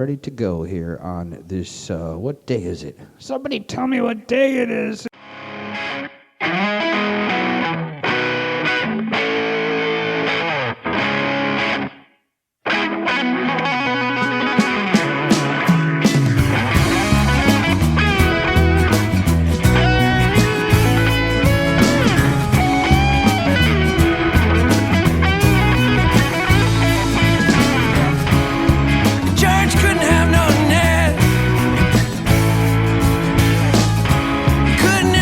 Ready to go here on this, what day is it? Somebody tell me what day it is. Church couldn't have no net. Couldn't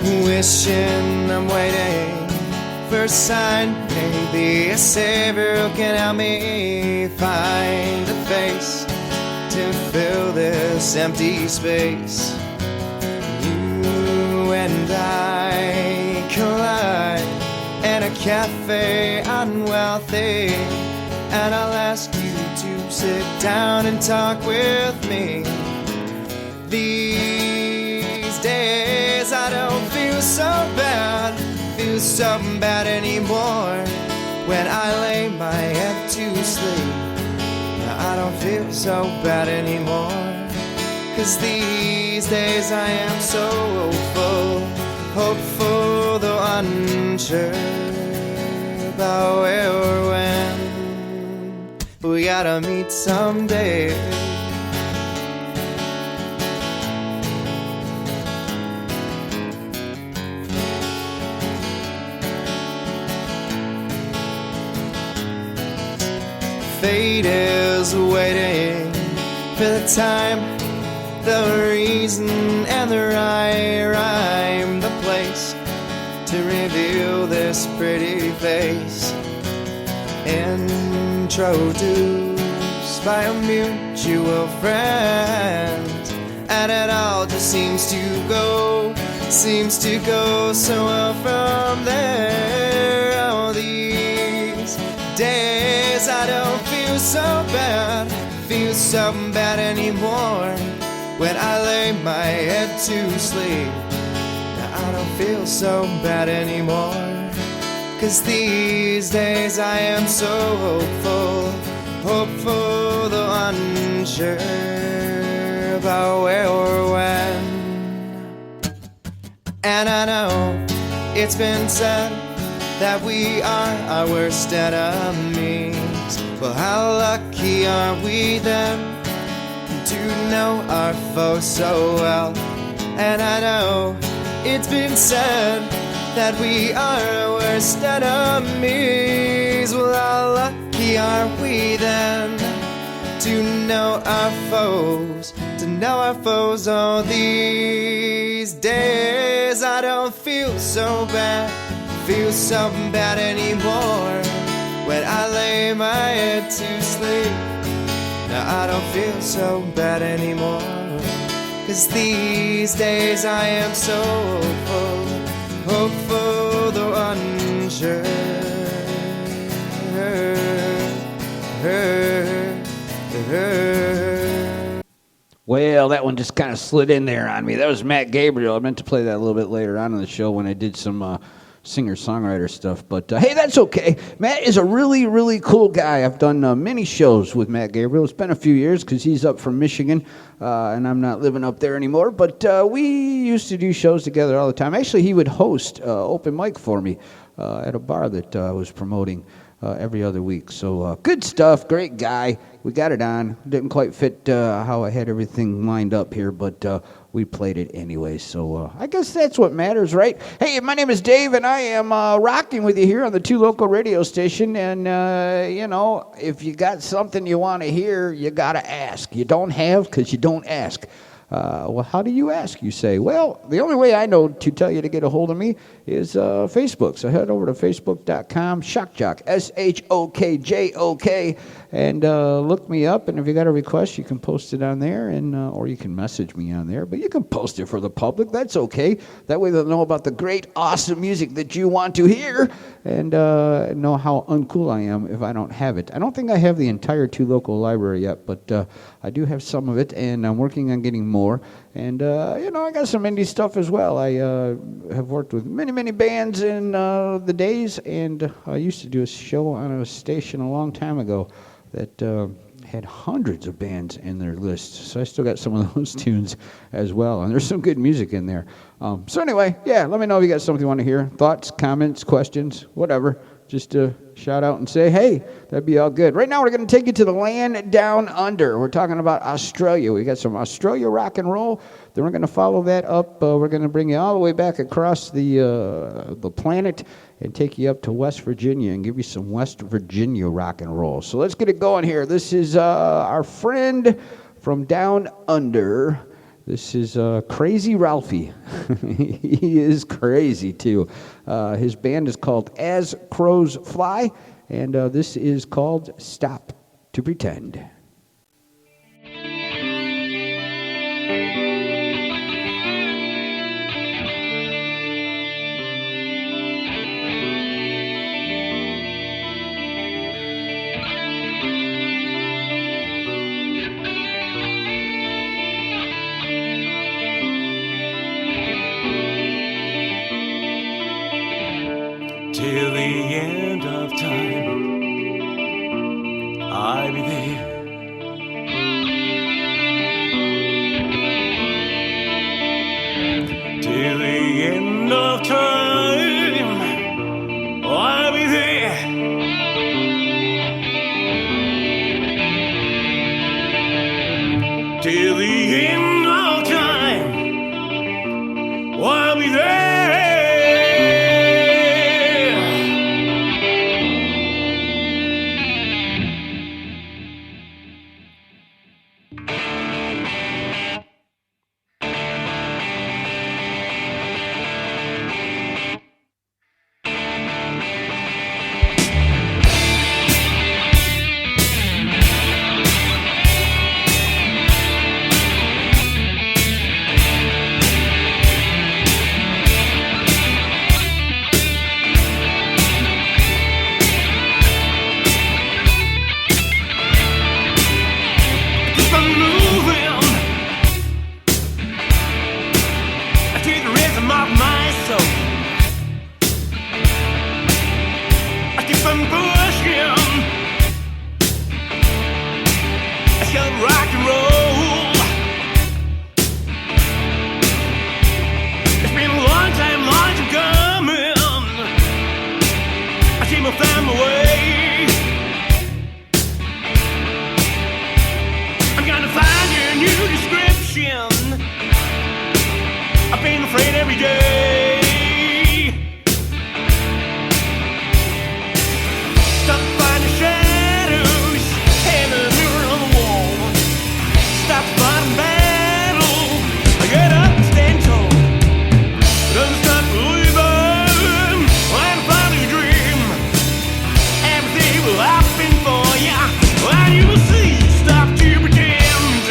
Wishing I'm waiting for a sign, maybe a savior who can help me find a face to fill this empty space. You and I collide in a cafe unwealthy, and I'll ask you to sit down and talk with me. These days I don't feel so bad, feel so bad anymore. When I lay my head to sleep, I don't feel so bad anymore. 'Cause these days I am so hopeful, hopeful though unsure about where or when we gotta meet someday. Fate is waiting for the time, the reason, and the right rhyme, the place to reveal this pretty face. Introduced by a mutual friend, and it all just seems to go so well from there. All these days I don't feel so bad anymore. When I lay my head to sleep, now I don't feel so bad anymore. 'Cause these days I am so hopeful, hopeful though unsure about where or when. And I know it's been said that we are our worst enemies. Well, how lucky are we then to know our foes so well? And I know it's been said that we are our worst enemies. Well, how lucky are we then to know our foes, to know our foes. All these days I don't feel so bad anymore. When I lay my head to sleep, now I don't feel so bad anymore. 'Cause these days I am so hopeful though unsure. Well, that one just kind of slid in there on me. That was Matt Gabriel. I meant to play that a little bit later on in the show when I did some singer-songwriter stuff, but hey, that's okay. Matt is a really, really cool guy. I've done many shows with Matt Gabriel. It's been a few years because he's up from Michigan, and I'm not living up there anymore, but we used to do shows together all the time. Actually, he would host open mic for me at a bar that I was promoting every other week. So good stuff, great guy. We got it on. Didn't quite fit how I had everything lined up here, but we played it anyway. So I guess that's what matters, right? Hey, my name is Dave, and I am rocking with you here on the 2 Local radio station. And, you know, if you got something you want to hear, you got to ask. You don't have because you don't ask. Well, how do you ask, you say? Well, the only way I know to tell you to get a hold of me is Facebook. So head over to facebook.com, Shockjock, SHOKJOK, and look me up. And if you got a request, you can post it on there, and or you can message me on there. But you can post it for the public. That's okay. That way they'll know about the great, awesome music that you want to hear, and know how uncool I am if I don't have it. I don't think I have the entire 2 Local library yet, but I do have some of it, and I'm working on getting more. And, you know, I got some indie stuff as well. I have worked with many, many bands in the days, and I used to do a show on a station a long time ago that had hundreds of bands in their list. So I still got some of those tunes as well, and there's some good music in there. So anyway, yeah, let me know if you got something you want to hear. Thoughts, comments, questions, whatever. Just shout out and say, hey, that'd be all good. Right now, we're going to take you to the land down under. We're talking about Australia. We got some Australia rock and roll. Then we're going to follow that up. We're going to bring you all the way back across the planet and take you up to West Virginia and give you some West Virginia rock and roll. So let's get it going here. This is our friend from down under. This is Crazy Ralphie. He is crazy, too. His band is called As Crows Fly, and this is called Stop to Pretend. Till the end of time, I'll be there. Till the end of time, I'll be there. Till the end of time, I'll be there. Rock and roll. It's been a long time coming. I see my family way. I'm gonna find you a new description. I've been afraid every day. Stop finding shadows in the mirror on the wall. Stop fighting battle. Get up and stand tall. Don't stop believing and find your dream. Everything will happen for ya, and you will see. Stop to pretend.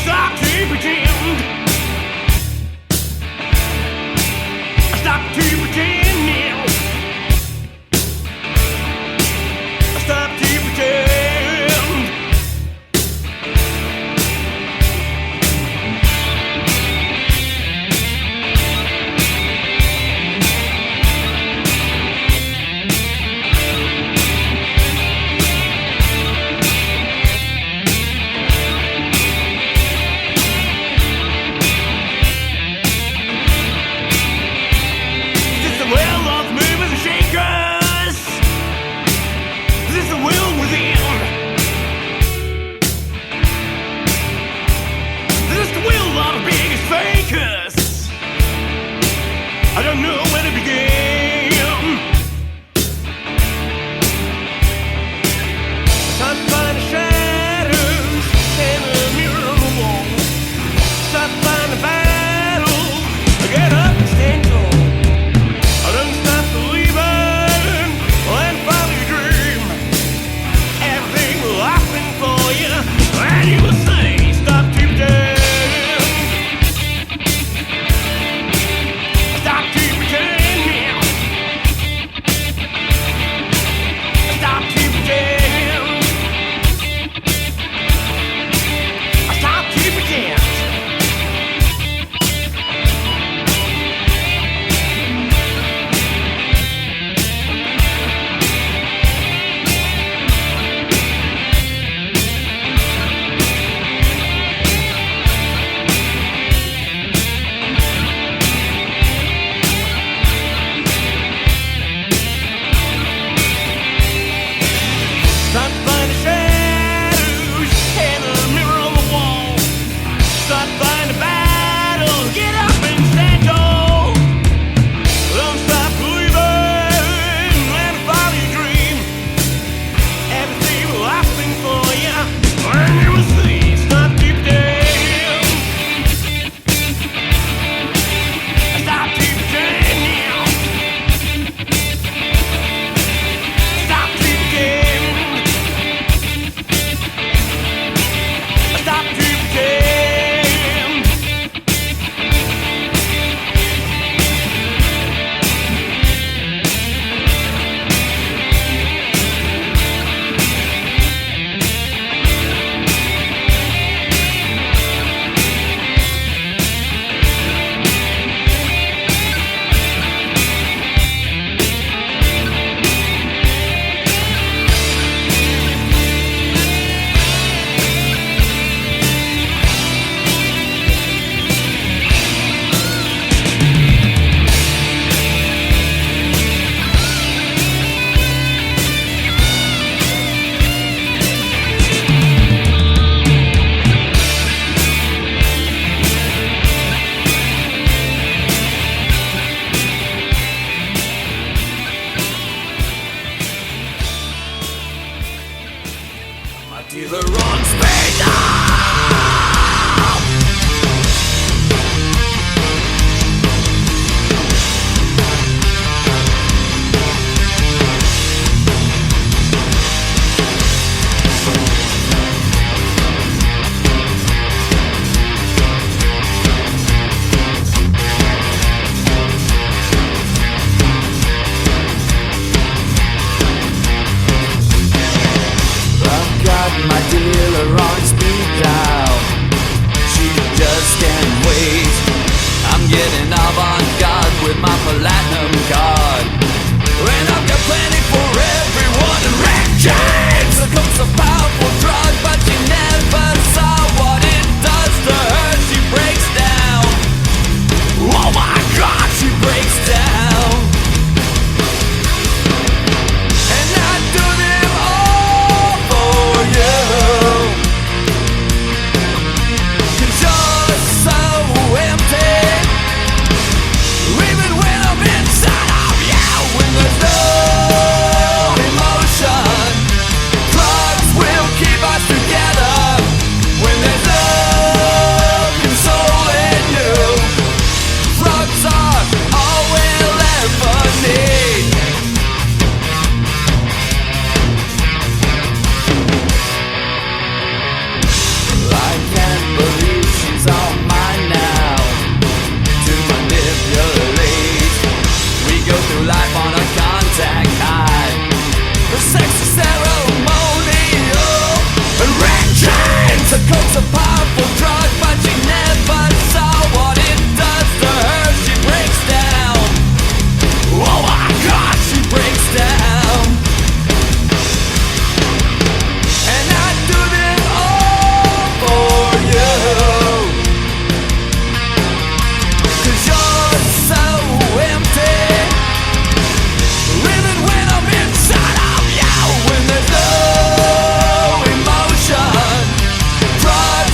Stop to pretend. dealer on speed dial. I've got my dealer on speed dial. She just can't wait. I'm getting avant-garde with my platinum card. And I've got plenty for everyone. And Red James, the coke's a powerful drug, but she never saw what it does to her. She breaks down. Oh my God, she breaks down. And I do them all for you. 'Cause you're so empty. Even when I'm inside of you, when there's no emotion, drugs will keep us together. When there's no console in you, drugs are all we'll ever need. I can't believe she's all mine now to manipulate. We go through life on a contact high. The sex is ceremonial. And Red James, the coke's a powerful drug, but she never saw what it does to her. She breaks down. Oh my God, she breaks down. And I do them all for you. 'Cause you're so empty. Even when I'm inside of you, when there's no emotion, drugs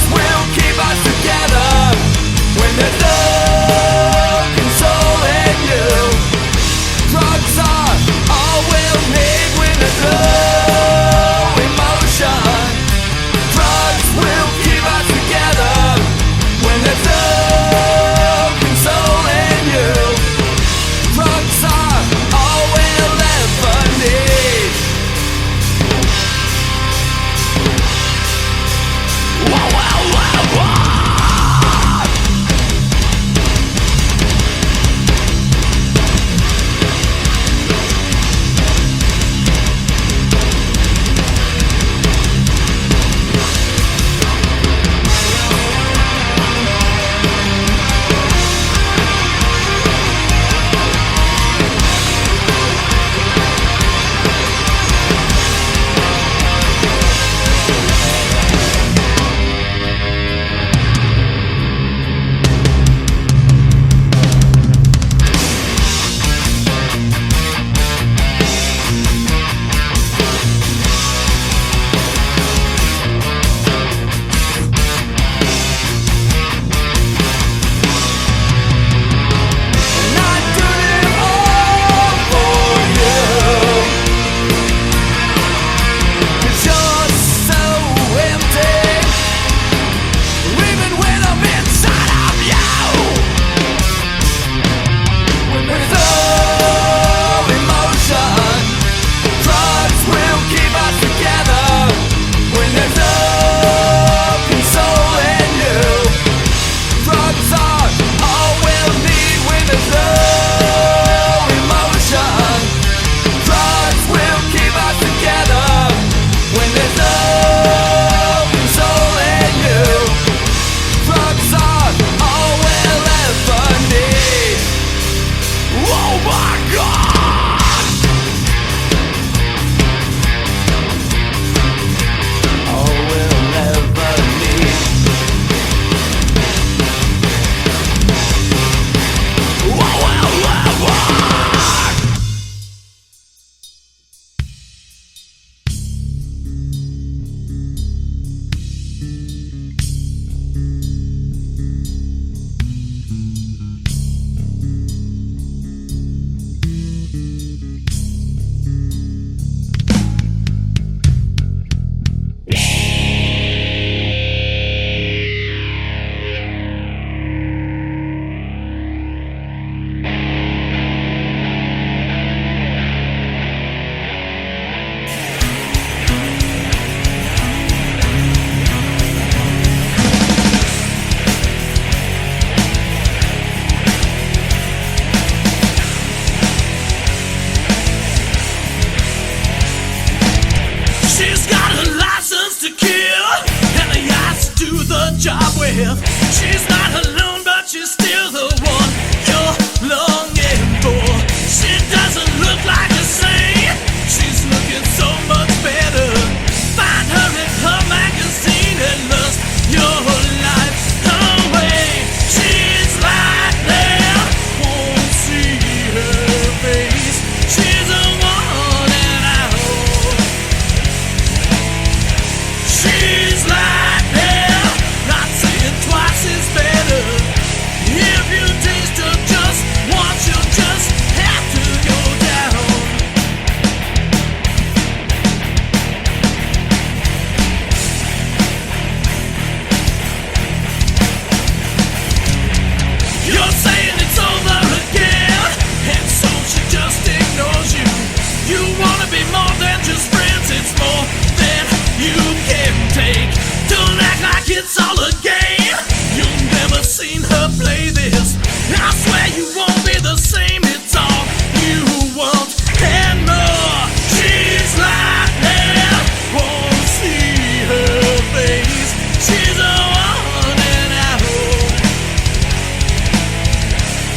it's all a game. You've never seen her play this. I swear you won't be the same. It's all you want and more. She's like that. Won't see her face. She's a one and out.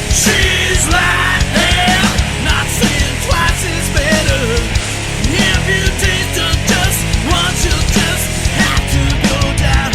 She's like that. Not saying twice is better. If you taste her just once, you'll just have to go down.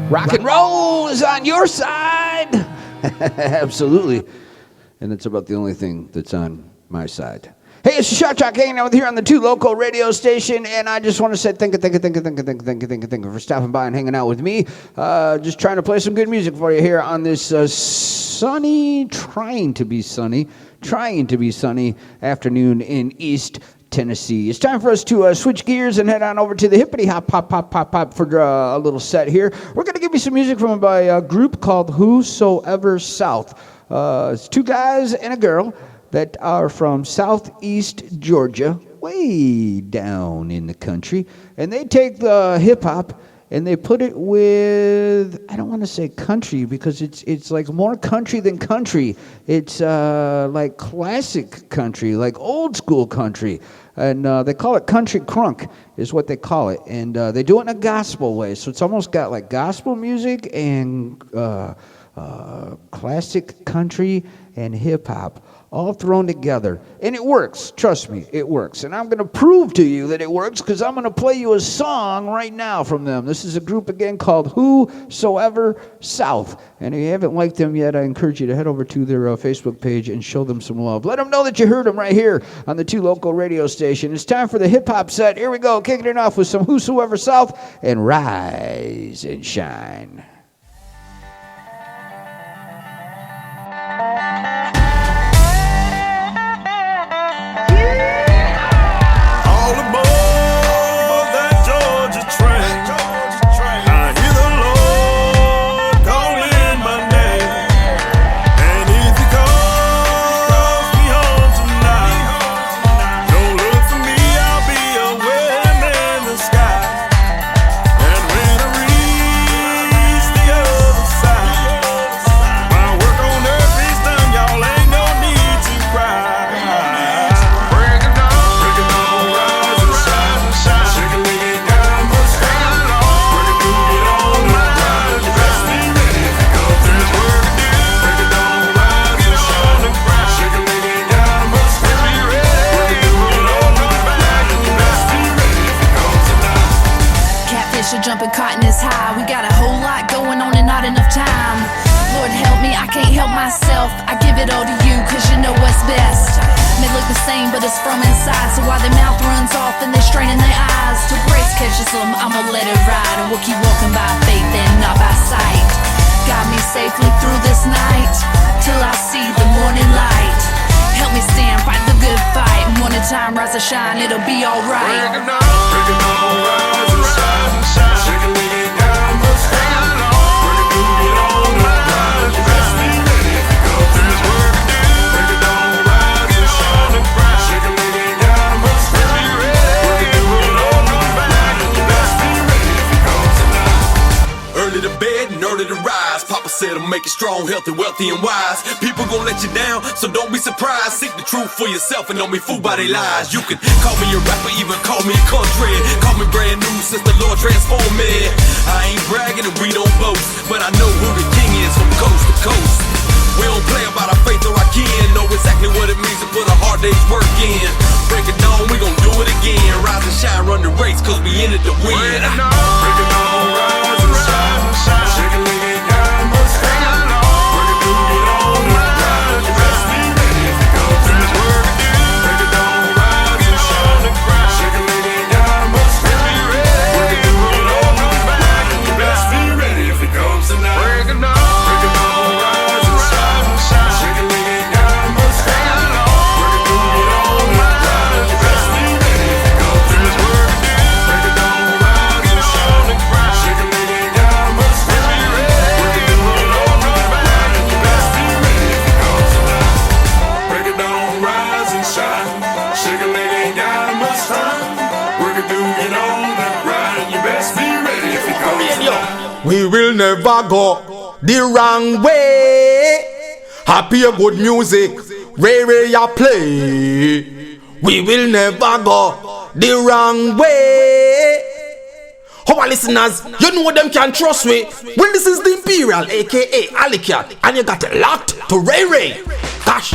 Rock and roll is on your side. Absolutely. And it's about the only thing that's on my side. Hey, it's Shot Talk hanging out with here on the 2 Loco radio station, and I just want to say thank you for stopping by and hanging out with me. Just trying to play some good music for you here on this trying to be sunny afternoon in East Tennessee. It's time for us to switch gears and head on over to the hippity hop pop for a little set here. We're going to give you some music from a group called Whosoever South. It's 2 guys and a girl that are from southeast Georgia, way down in the country, and they take the hip-hop and they put it with, I don't want to say country because it's like more country than country. It's like classic country, like old school country. And they call it country crunk is what they call it. And they do it in a gospel way. So it's almost got like gospel music and classic country and hip hop all thrown together. And it works. Trust me, it works. And I'm going to prove to you that it works because I'm going to play you a song right now from them. This is a group again called Whosoever South. And if you haven't liked them yet, I encourage you to head over to their Facebook page and show them some love. Let them know that you heard them right here on the 2 Local radio station. It's time for the hip-hop set. Here we go, kicking it off with some Whosoever South and Rise and Shine. Jumping cotton is high. We got a whole lot going on and not enough time. Lord help me, I can't help myself. I give it all to you, cause you know what's best. May look the same, but it's from inside. So while their mouth runs off and they're straining their eyes, till grace catches them, I'ma let it ride. And we'll keep walking by faith and not by sight. Guide me safely through this night, till I see the morning light. Help me stand, fight the good fight. And one time, rise and shine, it'll be alright. Break it down, rise and shine. Shake a leg it down, but stay along. Work it through, get on the grind. You best be ready if you go through this work to do. Break it down, rise and shine. Shake a leg it down, but stay ready. Work it through, get on the back. You best be ready if you go tonight. Early to bed and early to rise. Papa said I'll make it strong, healthy, wealthy, and wise. People gon' let you down, so don't be surprised. Seek the truth for yourself and don't be fooled by their lies. You can call me a rapper, even call me a country. Call me brand new since the Lord transformed me. I ain't bragging and we don't boast, but I know who the king is from coast to coast. We don't play about our faith or our kin. Know exactly what it means to put a hard day's work in. Break it down, we gon' do it again. Rise and shine, run the race, cause we in it to win. Break it down, rise and shine. Shake a leg it down, but stay along. Work it through, get on the grind. You best be ready if you go through this work to do. Break it down, rise and shine. Shake a leg it down, but stay ready. Work it through, get on the back. You best be ready if it comes tonight. Break it down, rise and shine. Shake a leg it down, but stay along. Work it through, get on the grind. You best be ready if you go through this work to do. Break it down, rise and shine. Shake a leg it down, but stay ready. Work it through, get on the back. You best be ready if it comes tonight. Break it down, rise and shine. Shake a leg it down, but stay. Work it through, get on the grind. You best be ready if it comes tonight. We will never go the wrong way. Happy good music, Ray ya play. We will never go the wrong way. Our listeners, you know them can trust me. Well, this is the Imperial, aka Alicat, and you got it locked to Ray. Gosh.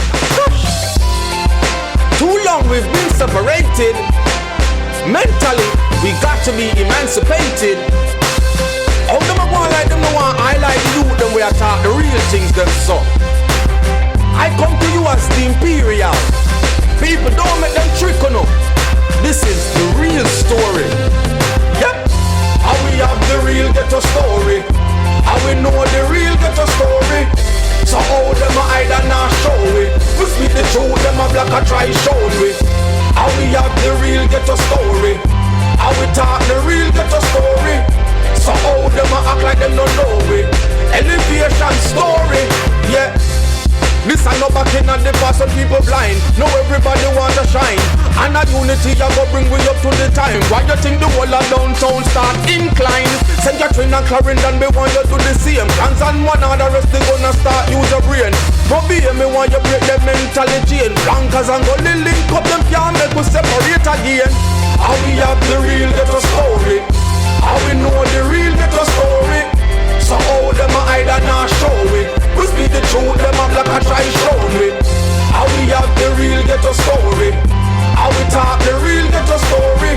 Too long we've been separated. Mentally, we got to be emancipated. How them a go like them no one I like you, them we talk the real things them so. I come to you as the Imperial. People don't make them trick on you. This is the real story. Yep. And we have the real ghetto story. And we know the real ghetto story. So how them a hide and not show it. We speak the truth, them a black a try show it. And we have the real ghetto story. And we talk the real ghetto story. So how them a act like them don't pass when people blind. Now everybody want to shine. And a unity I go bring we up to the time. Why you think the whole of downtown start incline? St. Catherine and Clarendon, me want you do the same. Plans and one and the rest they gonna start use your brain. But be me want you break the mentality and blankers and go link up them can't make we separate again. How we have the real ghetto story. How we know the real ghetto story. So how them a hide and not show it. We speak the truth, them a black and try show it. How we have the real ghetto story. How we talk the real ghetto story.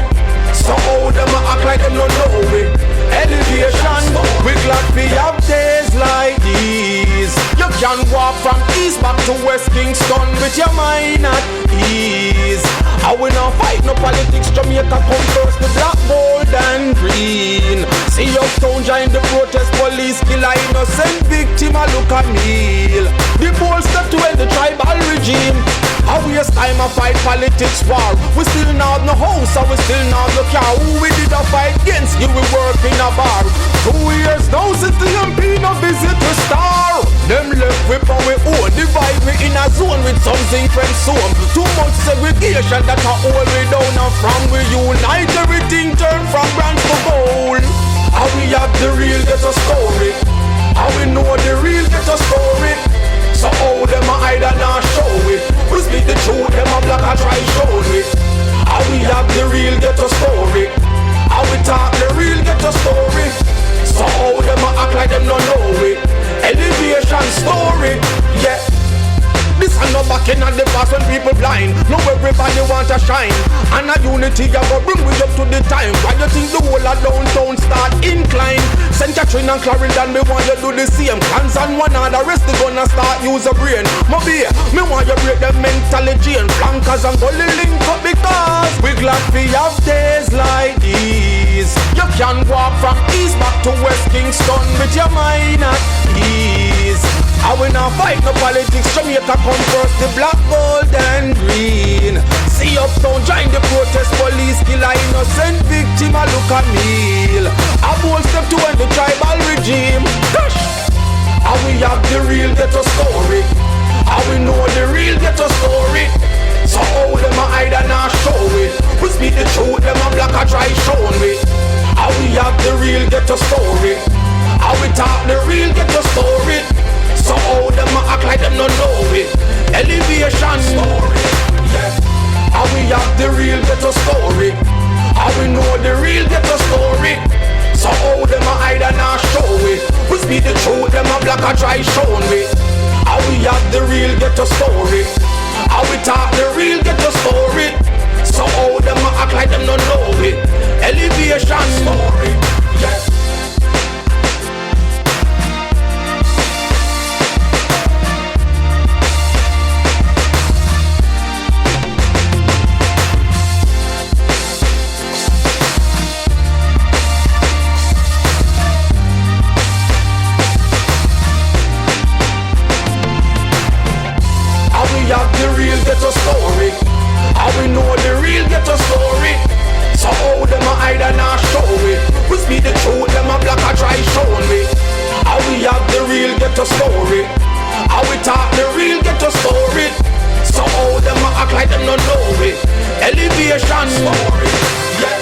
So how them a act like them don't know it. Elevation, we glad we have days like these. You can walk from east back to West Kingston with your mind at ease. I will not fight no politics, Jamaica come first, the black, gold and green. See uptown join the protest, police kill a innocent victim, a look at kneel. The bold step to end the tribal regime. I waste time a fight politics war. We still not have no house, and we still not have no car. Who we did a fight against, you we work in a bar. 2 years now since the MP no visit to star. Them left whip and we own, divide we in a zone with something friends home. Too much segregation that a hold we down, and from we unite everything turn from bronze to gold. How we have the real ghetto story. How we know the real ghetto story. So how them a hide and not show it. We speak the truth, them a black and try show it. How we have the real ghetto story. How we talk the real ghetto story. So how them a act like them don't know it. Elevation story, yeah. This and no back in at the past when people blind. Now everybody want to shine. And a unity I go bring we up to the time. Why you think the whole of downtown start incline? St. Catherine and Clarendon, me want you do the same. Plans and one and the rest they gonna start use a brain. Me want you break the mentality and flankers and go link up because we glad we have days like these. You can walk from east back to West Kingston with your mind at ease. I will not fight no politics, Jamaica come first, the black, gold and green. See uptown, join the protest, police kill a innocent victim, a look at meal. A bold step to end the tribal regime. Gosh! How we have the real ghetto story. How we know the real ghetto story. So how them a hide and not show it. We speak the truth, them a black and try show it. How we have the real ghetto story. How we talk the real ghetto story. So how them a act like them don't know it. Elevation story, yeah. How we have the real ghetto story. How we know the real ghetto story. So how them a hide and not show it. We speak the truth, them a black and try show it. How we have the real ghetto story. How we talk the real ghetto story. So how them a act like them don't know it. Elevation story, yeah. The real ghetto story. How we know the real ghetto story. So how them a hide and not show it. We speak the truth, them a black and try show it. How we have the real ghetto story. How we talk the real ghetto story. So how them a act like them don't know it. Elevation story, yeah.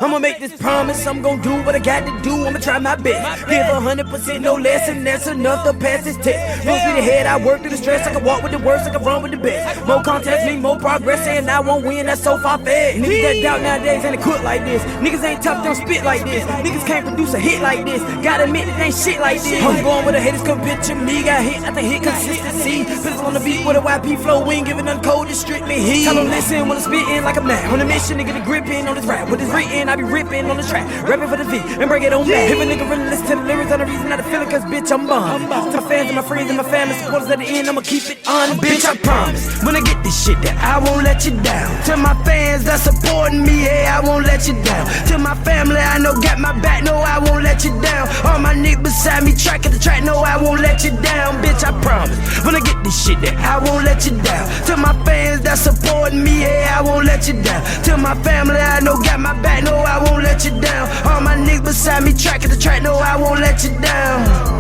I'ma make this promise, I'm gon' do what I got to do, I'ma try my best. Give 100%, no less, and that's enough to pass this test. Full speed ahead, I work through the stress, I can walk with the worst, I can run with the best. More contest mean more progress, and I won't win, that's so far fed. Niggas that doubt nowadays ain't cook like this. Niggas ain't tough, don't spit like this. Niggas can't produce a hit like this. Gotta admit it ain't shit like this. I'm going with the haters, come picture me. Got hit, I think hit consistency. Pistol on the beat with a YP flow, we ain't giving none cold, it's strictly heat. Tell them listen when I'm spitting like I'm now. On a mission, nigga, the grip in on this rap. What is written, I be ripping on the track. Rapping for the V and bring it on back. If a nigga really listen to the lyrics, on the reason I feel it, cause bitch, I'm bomb. To my fans and my friends and my family, supporters at the end, I'ma keep it on. Bitch, I promise, when I get this shit that I won't let you down. To my fans that supporting me, yeah, I won't let you down. To my family, I know got my back, no, I won't let you down. All my niggas beside me, track at the track, no, I won't let you down. Bitch, I promise, when I get this shit that I won't let you down. To my fans that supporting me, yeah, I won't let you down. To my family, I know no, got my back, no, I won't let you down. All my niggas beside me, track at the track, no, I won't let you down.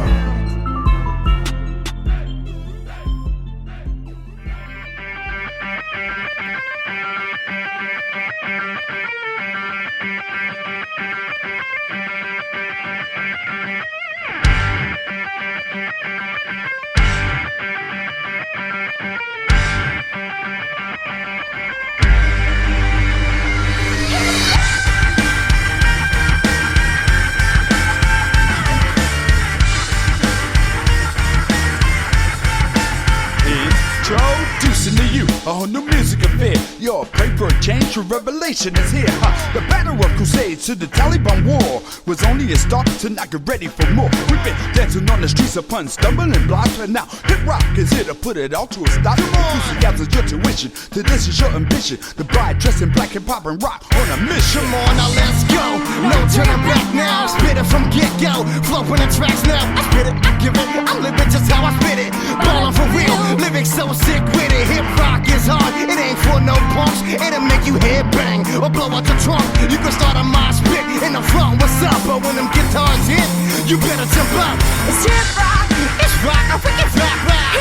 Introducing to you a whole new music affair. Your pray for a change, your revelation is here. The battle of crusades to the Taliban war was only a start, so now get ready for more. We've been dancing on the streets upon stumbling blocks, but now hip rock is here to put it all to a stop. Enthusiasm is your tuition, to this is your ambition. The bride dressed in black and pop and rock on a mission. Come on, now let's go. No turning back now. Spit it from get-go. Flowing the tracks now. I spit it, I give it. I live it just how I spit it. Ballin' for real. Living so sick with it. Hip rock is hard. It ain't for no punks. It'll make you head bang or blow out the trunk. You can start a mosh pit in the front. What's up? But when them guitars hit, you better jump up. It's hip rock. It's rock. I think it's rock, rock.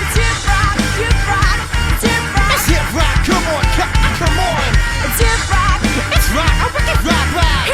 It's hip rock. Hip rock. It's hip rock. It's hip rock. Come on, come on. It's hip rock. It's rock. I think it's rock, rock.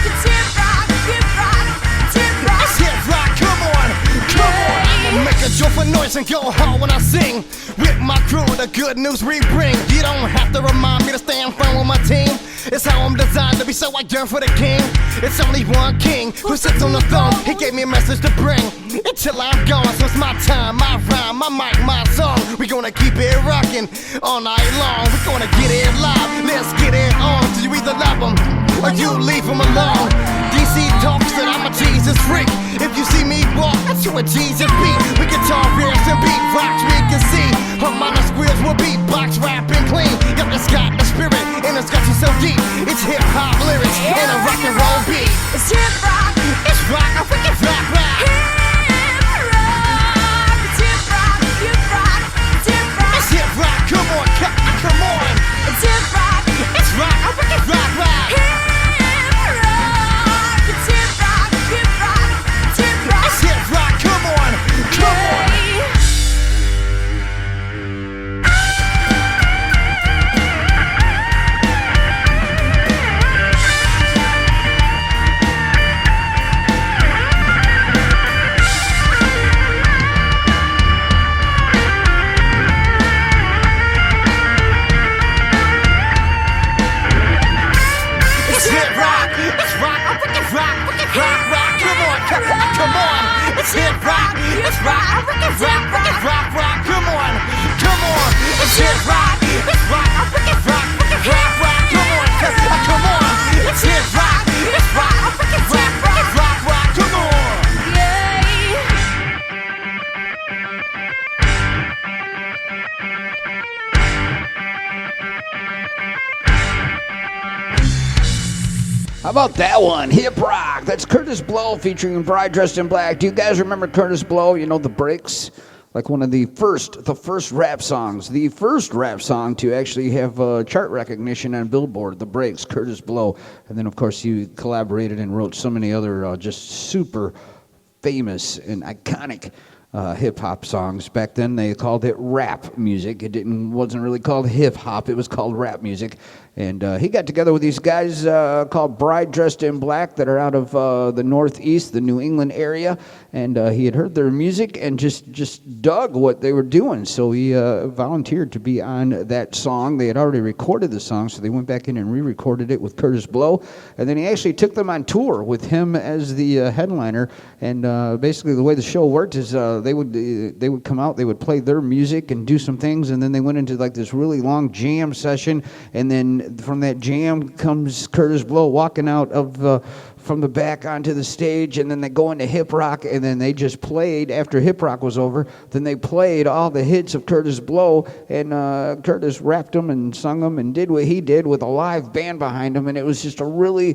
It's hip rock. Hip rock. It's hip rock. It's hip rock. Come on, come on. I'ma make a joyful noise and go hard when I sing. With my crew, the good news we bring. You don't have to remind me to stand firm with my team. It's how I'm designed to be, so I yearn for the king. It's only one king who sits on the throne. He gave me a message to bring until I'm gone. So it's my time, my rhyme, my mic, my song. We gonna keep it rocking all night long. We gonna get it live, let's get it on. So you either love them or you leave them alone. DC talks that I'm a Jesus freak. If you see me walk, that's who a Jesus beat. We guitar riffs and beat rocks we can see. Harmonic squares will beat box rapping clean. Yep, it's got the spirit and it's got you so deep. It's hip hop lyrics and a rock and roll beat. It's hip rock. It's rock, I think it's rock, rock. It's hip rock. Hip rock. It's hip rock. It's hip rock, come on, come on. It's hip rock. It's rock, I think it's rock, rock. It's hip rock. Hip rock. It's hip rock. It's hip rock, come on, come on. It's hip rock, it's rock, I think it's rock, rock, come on, come on. It's hip rock, it's rock, I think it's rock, come on, come on. It's hip rock, it's rock, I think it's rock, come on, come on. It's hip rock, it's rock, I think it's rock, come on. How about that one? Hip rock. That's Curtis Blow featuring Bride Dressed in Black. Do you guys remember Curtis Blow? You know, The Breaks? Like one of the first rap songs. The first rap song to actually have chart recognition on Billboard. The Breaks, Curtis Blow. And then, of course, he collaborated and wrote so many other just super famous and iconic hip-hop songs. Back then, they called it rap music. It wasn't really called hip-hop. It was called rap music. And he got together with these guys called Bride Dressed in Black that are out of the Northeast, the New England area. And he had heard their music and just dug what they were doing. So he volunteered to be on that song. They had already recorded the song, so they went back in and re-recorded it with Curtis Blow. And then he actually took them on tour with him as the headliner. And basically the way the show worked is they would come out, they would play their music and do some things, and then they went into like this really long jam session. And then from that jam comes Curtis Blow walking out of from the back onto the stage, and then they go into hip rock, and then they just played, after hip rock was over, then they played all the hits of Curtis Blow, and Curtis rapped them and sung them and did what he did with a live band behind him, and it was just a really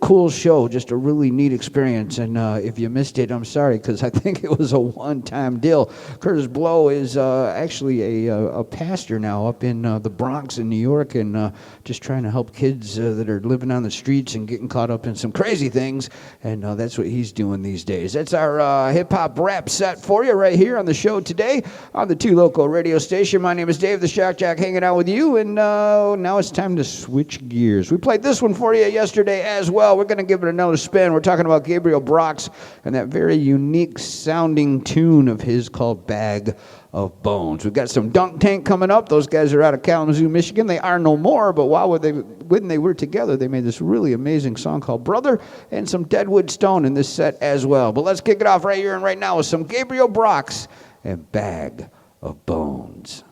cool show, just a really neat experience. And if you missed it, I'm sorry, because I think it was a one-time deal. Curtis Blow is actually a pastor now up in the Bronx in New York, and just trying to help kids that are living on the streets and getting caught up in some crazy things, and that's what he's doing these days. That's our hip-hop rap set for you right here on the show today on the 2 Loco radio station. My name is Dave the Shock Jock, hanging out with you, and now it's time to switch gears. We played this one for you yesterday as well. We're going to give it another spin. We're talking about Gabriel Brox and that very unique sounding tune of his called Bag of Bones. We've got some Dunk Tank coming up. Those guys are out of Kalamazoo, Michigan. They are no more, but when they were together, they made this really amazing song called Brother, and some Deadwood Stone in this set as well. But let's kick it off right here and right now with some Gabriel Brox and Bag of Bones.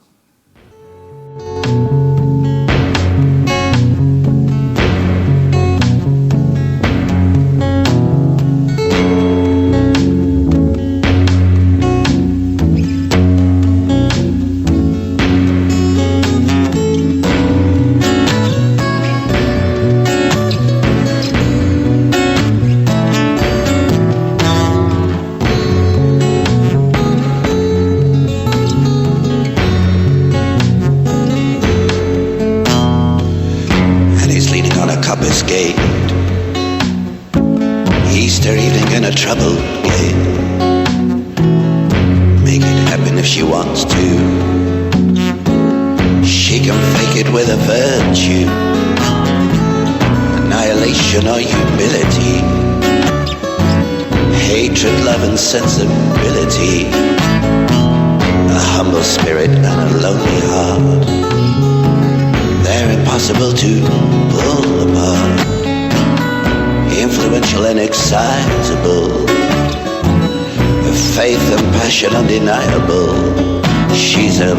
Gate, Easter evening in a troubled gate. Make it happen if she wants to. She can fake it with a virtue, annihilation or humility, hatred, love and sensibility, a humble spirit and a lonely heart. They're impossible to pull apart, influential and excitable, faith and passion undeniable. She's a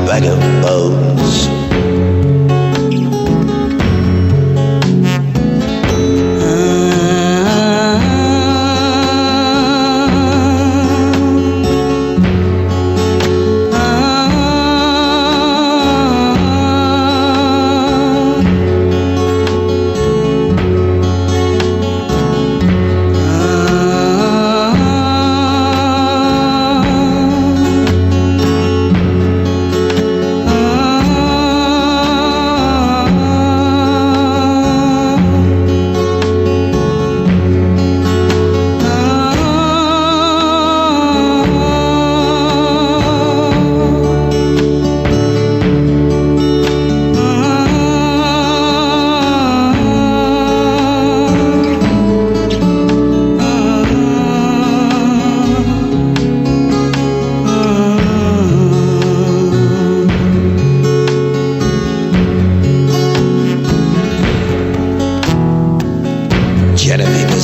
bag of bones.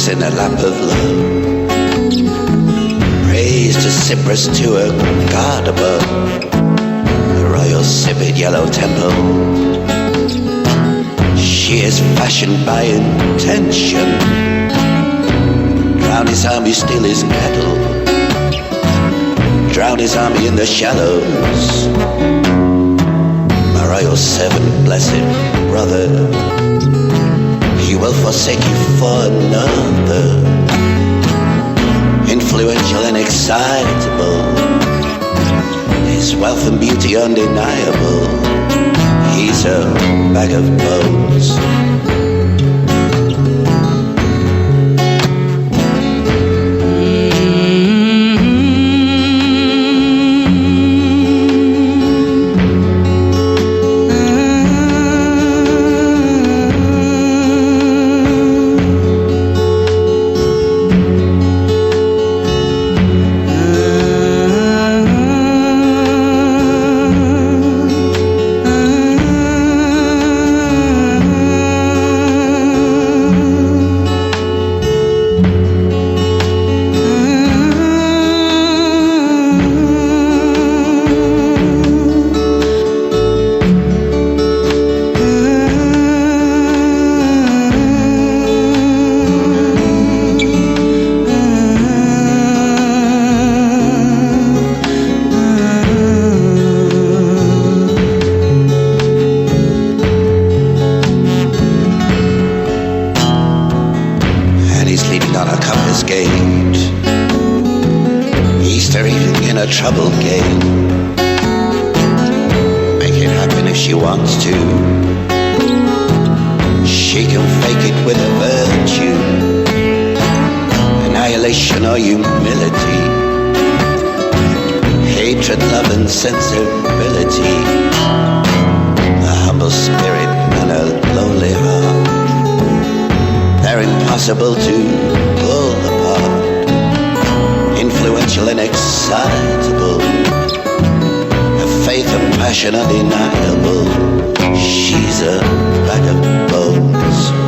In a lap of love, praise to Cyprus, to a god above, the royal civet yellow temple. She is fashioned by intention, drown his army, steal his cattle, drown his army in the shallows. My royal servant, blessed brother, he will forsake you for another, influential and excitable, his wealth and beauty undeniable. He's a bag of bones. if she wants to. She can fake it with a virtue, annihilation or humility, hatred, love and sensibility, a humble spirit and a lonely heart. They're impossible to pull apart, influential and excitable, a faith and passion undeniable. She's a bag of bones.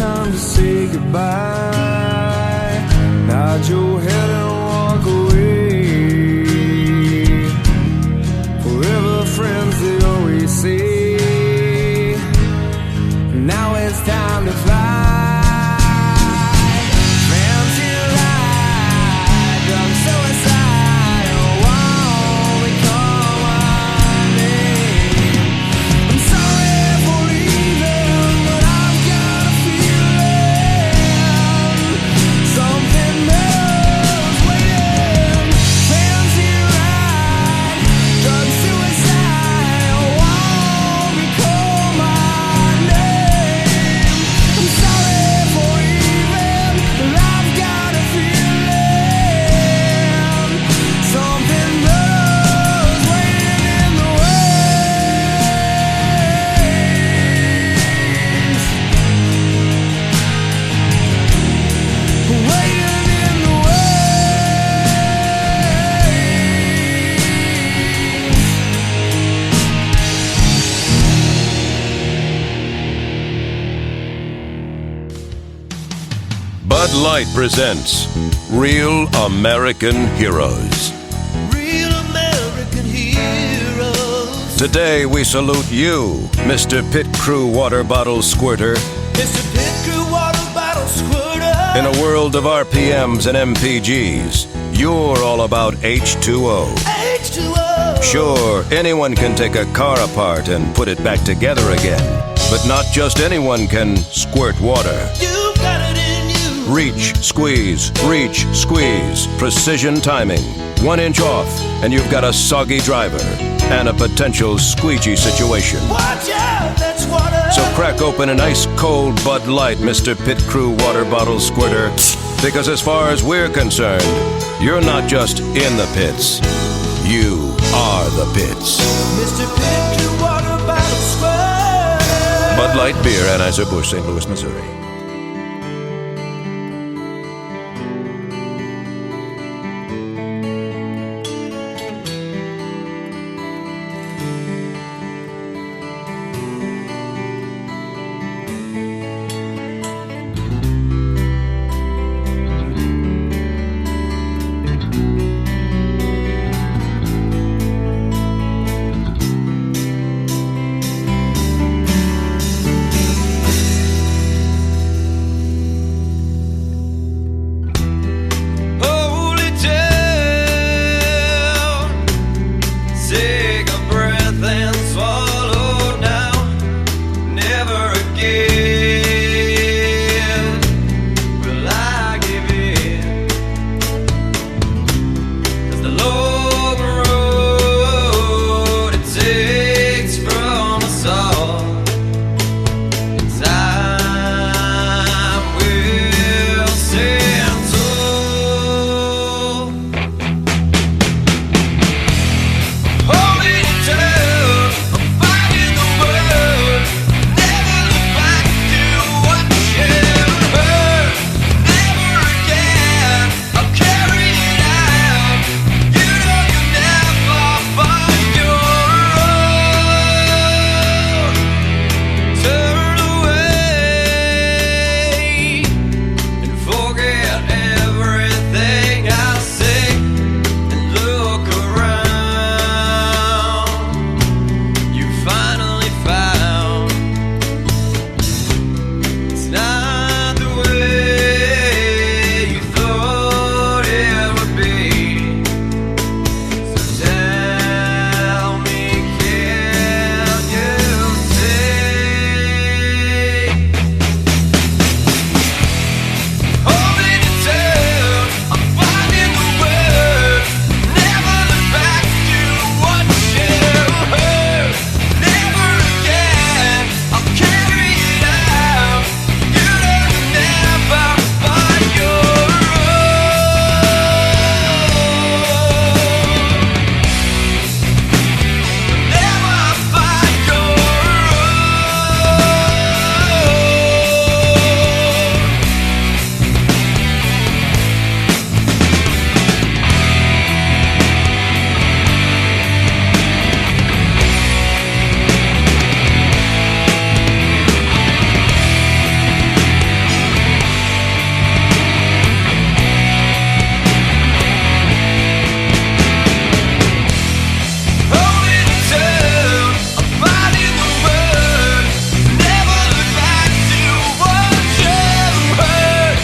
time to say goodbye. Nod your head and walk away. Forever friends, they always say. Now it's time to fly. Fancy life, done suicide, won't become Bud Light presents Real American Heroes. Real American heroes. Today we salute you, Mr. Pit Crew Water Bottle Squirter. Mr. Pit Crew Water Bottle Squirter. In a world of RPMs and MPGs, you're all about H2O. H2O. Sure, anyone can take a car apart and put it back together again. But not just anyone can squirt water. You've got it in you. Reach, squeeze, precision timing. 1 inch off, and you've got a soggy driver and a potential squeegee situation. Watch out, that's water. So crack open an ice cold Bud Light, Mr. Pit Crew Water Bottle Squirter, because as far as we're concerned, you're not just in the pits, you are the pits. Mr. Pit Crew Water Bottle Squirter. Bud Light Beer, Anheuser-Busch, St. Louis, Missouri. Holy town, take a breath and swallow now. Never again will I give in. 'Cause the long road it takes from us all, time will stand tall. Holding it down, I'm fighting the world. Never look back to what you heard. Never again, I'll carry it out. You know you never find your own. Turn away and forget everything I say and look around. You finally found it's not the way you thought it would be. So tell me, can you say? Holding it down, I'm finding the word. Never look back to what you heard. Never again, I'll carry it out. You know you never find your own. Never find your own. Holding it down, I'm finding the word. Never look back to what you heard.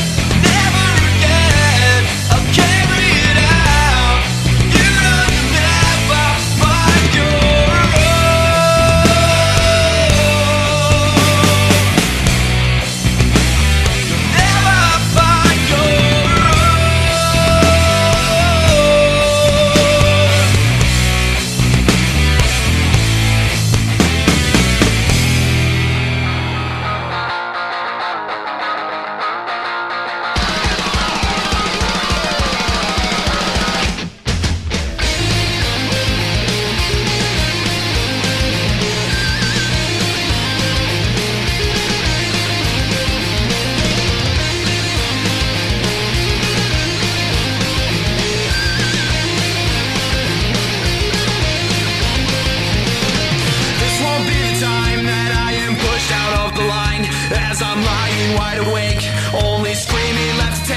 Never again, I'll carry it out. You know you never find your own. Never find your This won't be the time that I am pushed out of the line, as I'm lying wide awake, only screaming left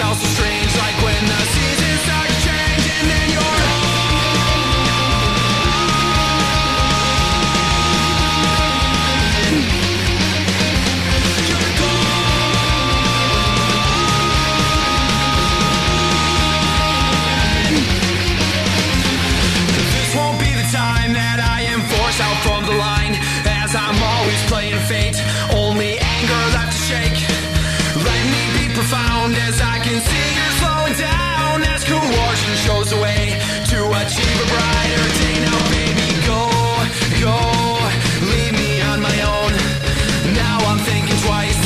felt so strange, like when the seasons start to change and then you're out from the line, as I'm always playing fate. Only anger left to shake. Let me be profound, as I can see you're slowing down, as coercion shows the way to achieve a brighter day. Now baby, go, go, leave me on my own. Now I'm thinking twice,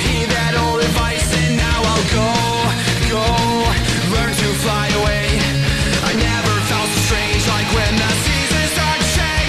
heed that old advice, and now I'll go, go, learn to fly away. I never felt so strange, like when the seasons start to change.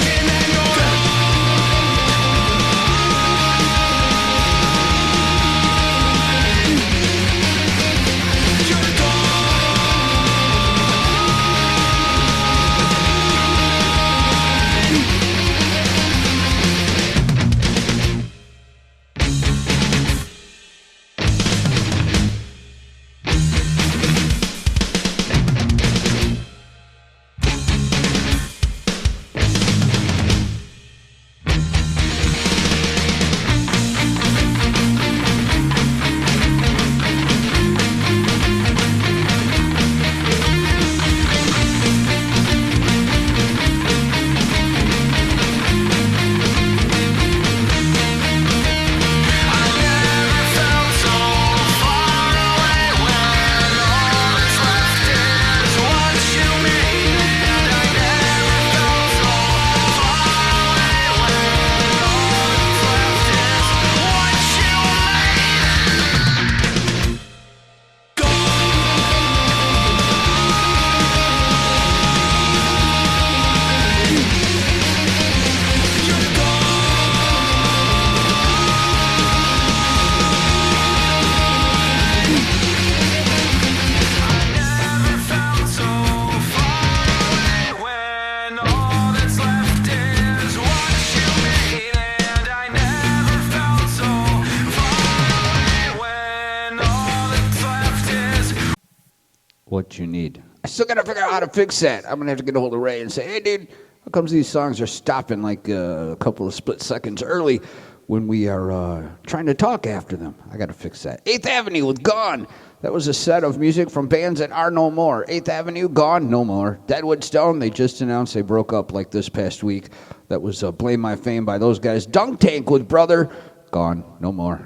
What you need. I still got to figure out how to fix that. I'm going to have to get a hold of Ray and say, hey, dude, how comes these songs are stopping like a couple of split seconds early when we are trying to talk after them? I got to fix that. 8th Avenue with Gone. That was a set of music from bands that are no more. 8th Avenue, Gone, no more. Deadwood Stone, they just announced they broke up like this past week. That was Blame My Fame by those guys. Dunk Tank with Brother. Gone, no more.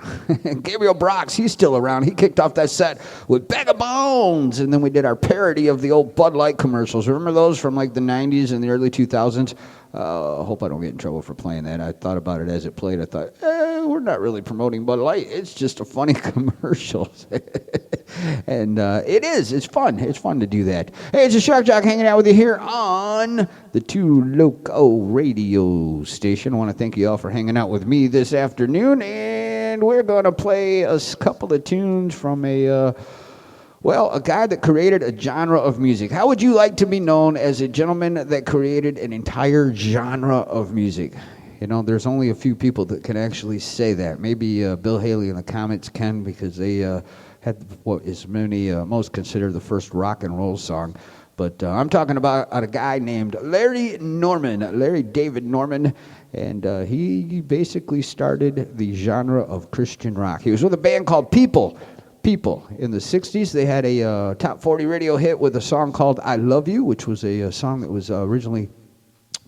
Gabriel Brox, he's still around. He kicked off that set with Bag of Bones, and then we did our parody of the old Bud Light commercials. Remember those from like the 90s and the early 2000s? Hope I don't get in trouble for playing that. I thought about it as it played. I thought, we're not really promoting Bud Light. It's just a funny commercial. And it is. It's fun. It's fun to do that. Hey, it's a Shark Jock hanging out with you here on the 2 Loco radio station. I want to thank you all for hanging out with me this afternoon. And we're going to play a couple of tunes from a guy that created a genre of music. How would you like to be known as a gentleman that created an entire genre of music? You know, there's only a few people that can actually say that. Maybe Bill Haley and the Comets can, because they had what is most considered the first rock and roll song. But I'm talking about a guy named Larry David Norman, and he basically started the genre of Christian rock. He was with a band called People. In the 60s, they had a top 40 radio hit with a song called I Love You, which was a song that was originally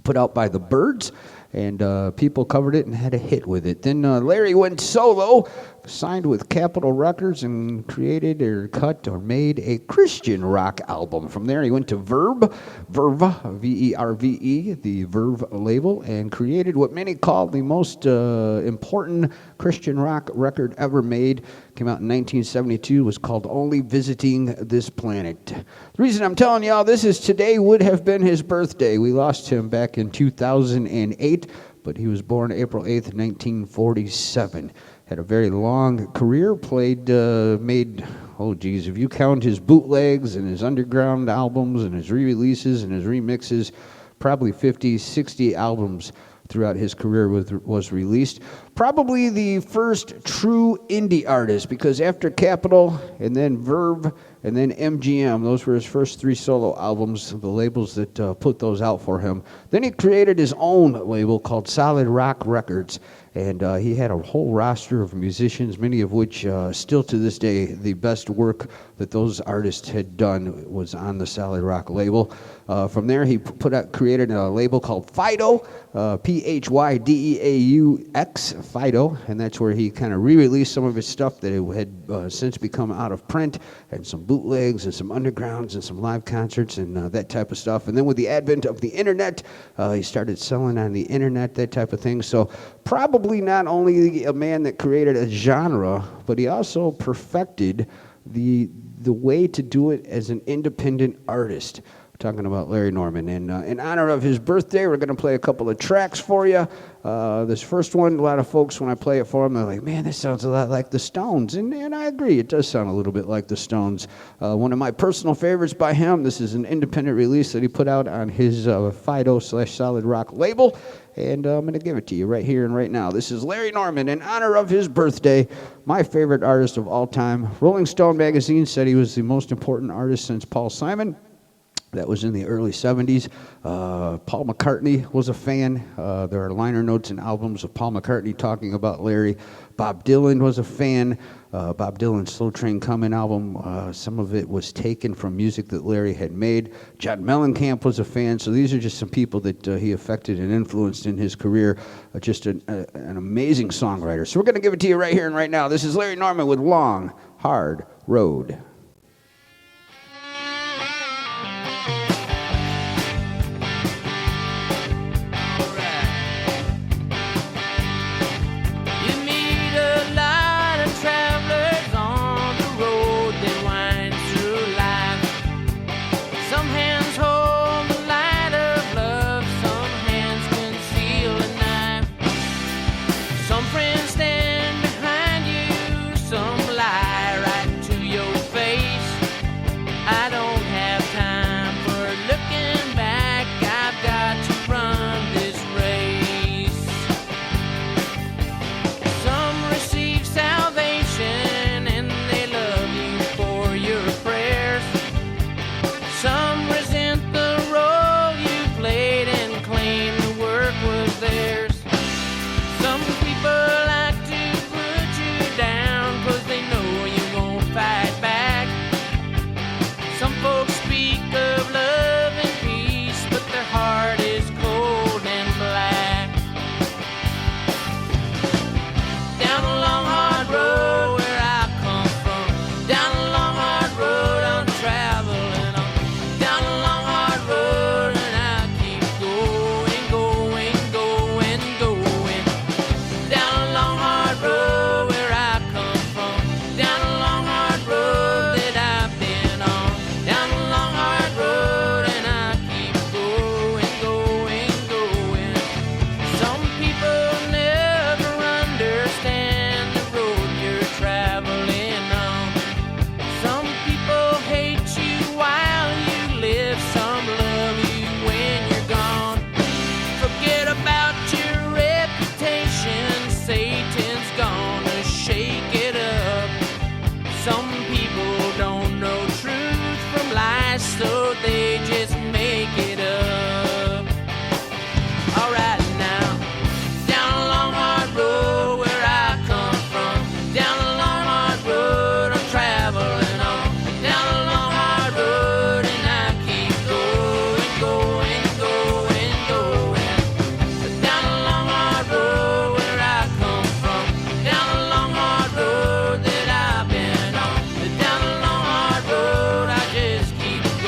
put out by the Byrds, and People covered it and had a hit with it. Then Larry went solo, signed with Capitol Records, and created or cut or made a Christian rock album. From there, he went to Verve, V-E-R-V-E, the Verve label, and created what many call the most important Christian rock record ever made. Came out in 1972, was called Only Visiting This Planet. The reason I'm telling y'all this is today would have been his birthday. We lost him back in 2008, but he was born April 8th, 1947. Had a very long career, made, if you count his bootlegs and his underground albums and his re-releases and his remixes, probably 50, 60 albums throughout his career was released. probably the first true indie artist, because after Capitol and then Verve and then MGM, those were his first 3 solo albums, the labels that put those out for him. Then he created his own label called Solid Rock Records, and he had a whole roster of musicians, many of which still to this day, the best work that those artists had done was on the Solid Rock label. From there, he created a label called Fido, Phydeaux, Fido, and that's where he kind of re-released some of his stuff that had since become out of print, and some bootlegs and some undergrounds and some live concerts and that type of stuff. And then with the advent of the internet, he started selling on the internet, that type of thing. So probably not only a man that created a genre, but he also perfected the way to do it as an independent artist. Talking about Larry Norman. And in honor of his birthday, we're going to play a couple of tracks for you. This first one, a lot of folks, when I play it for them, they're like, man, this sounds a lot like the Stones. And I agree, it does sound a little bit like the Stones. One of my personal favorites by him, this is an independent release that he put out on his Fido/Solid Rock label. And I'm going to give it to you right here and right now. This is Larry Norman in honor of his birthday, my favorite artist of all time. Rolling Stone magazine said he was the most important artist since Paul Simon. That was in the early 70s. Paul McCartney was a fan. There are liner notes and albums of Paul McCartney talking about Larry. Bob Dylan was a fan. Bob Dylan's Slow Train Comin' album, some of it was taken from music that Larry had made. John Mellencamp was a fan. So these are just some people that he affected and influenced in his career. Just an amazing songwriter. So we're going to give it to you right here and right now. This is Larry Norman with Long, Hard Road.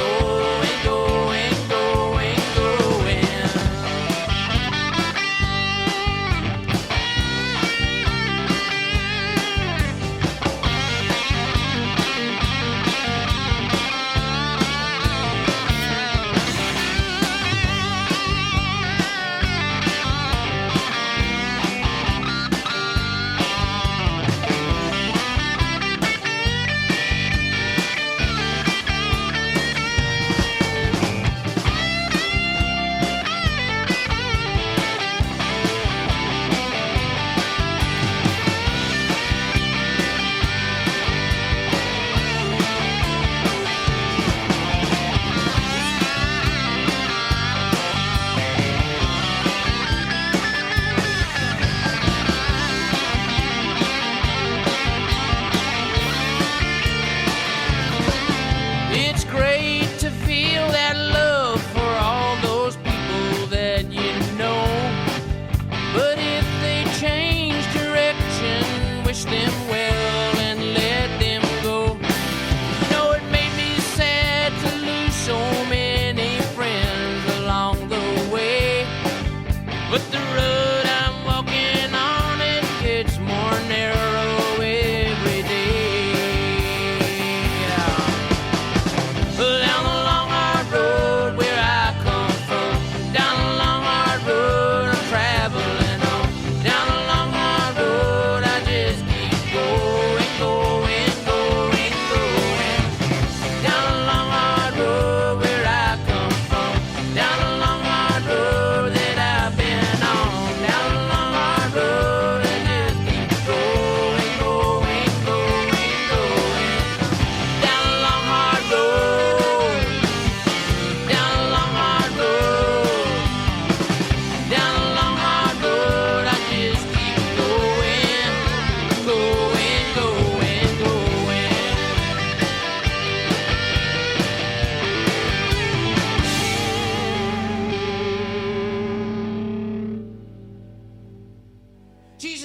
Going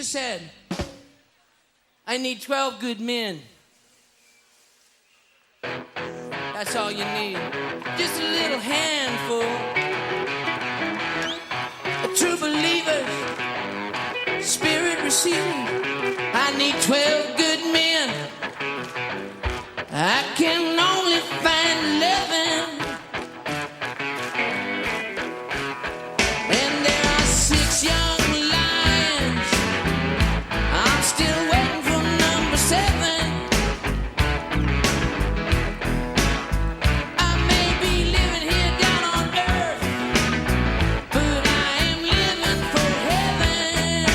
Jesus said, I need 12 good men. That's all you need. Just a little handful of true believers, spirit receiving. I need 12 good men. I can only find 11. And there are 6 young lions. I'm still waiting for number 7. I may be living here down on earth, but I am living for heaven.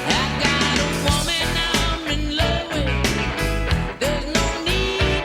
I got a woman I'm in love with. There's no need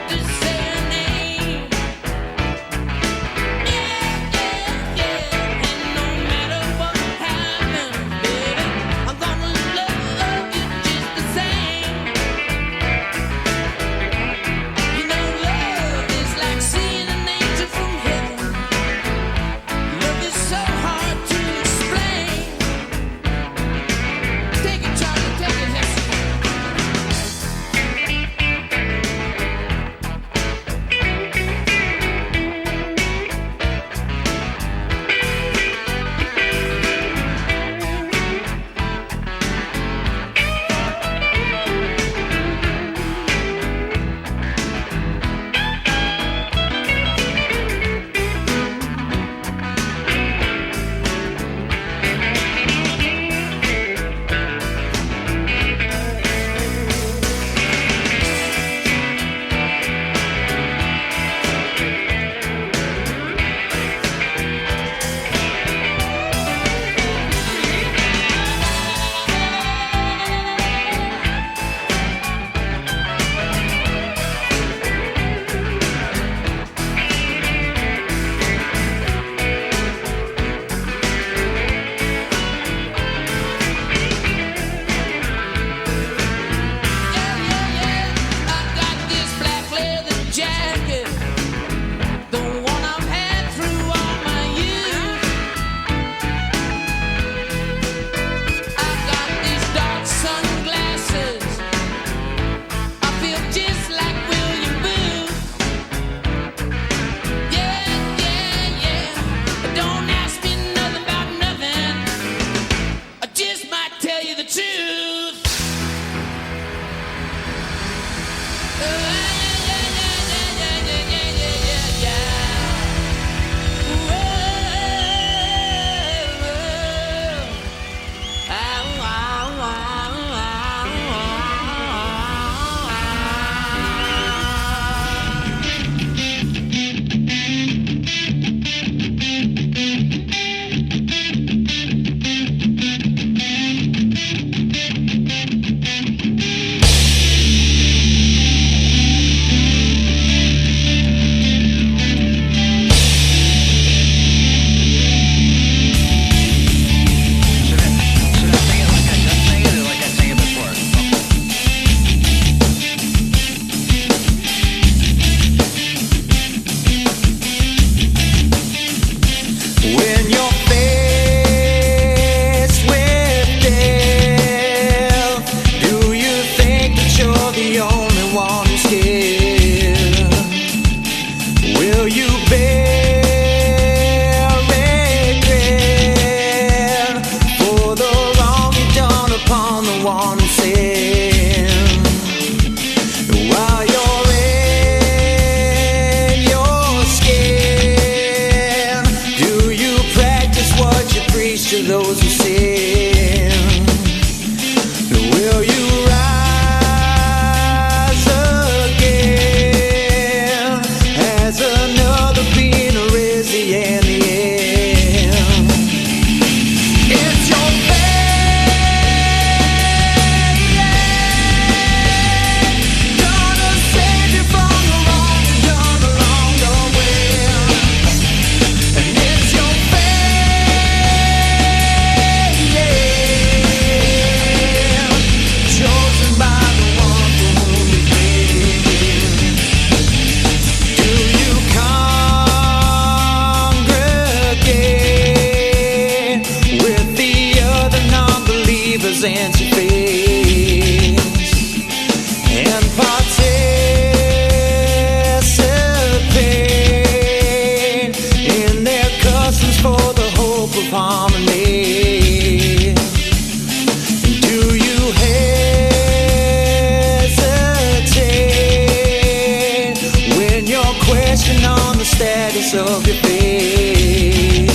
place of your faith,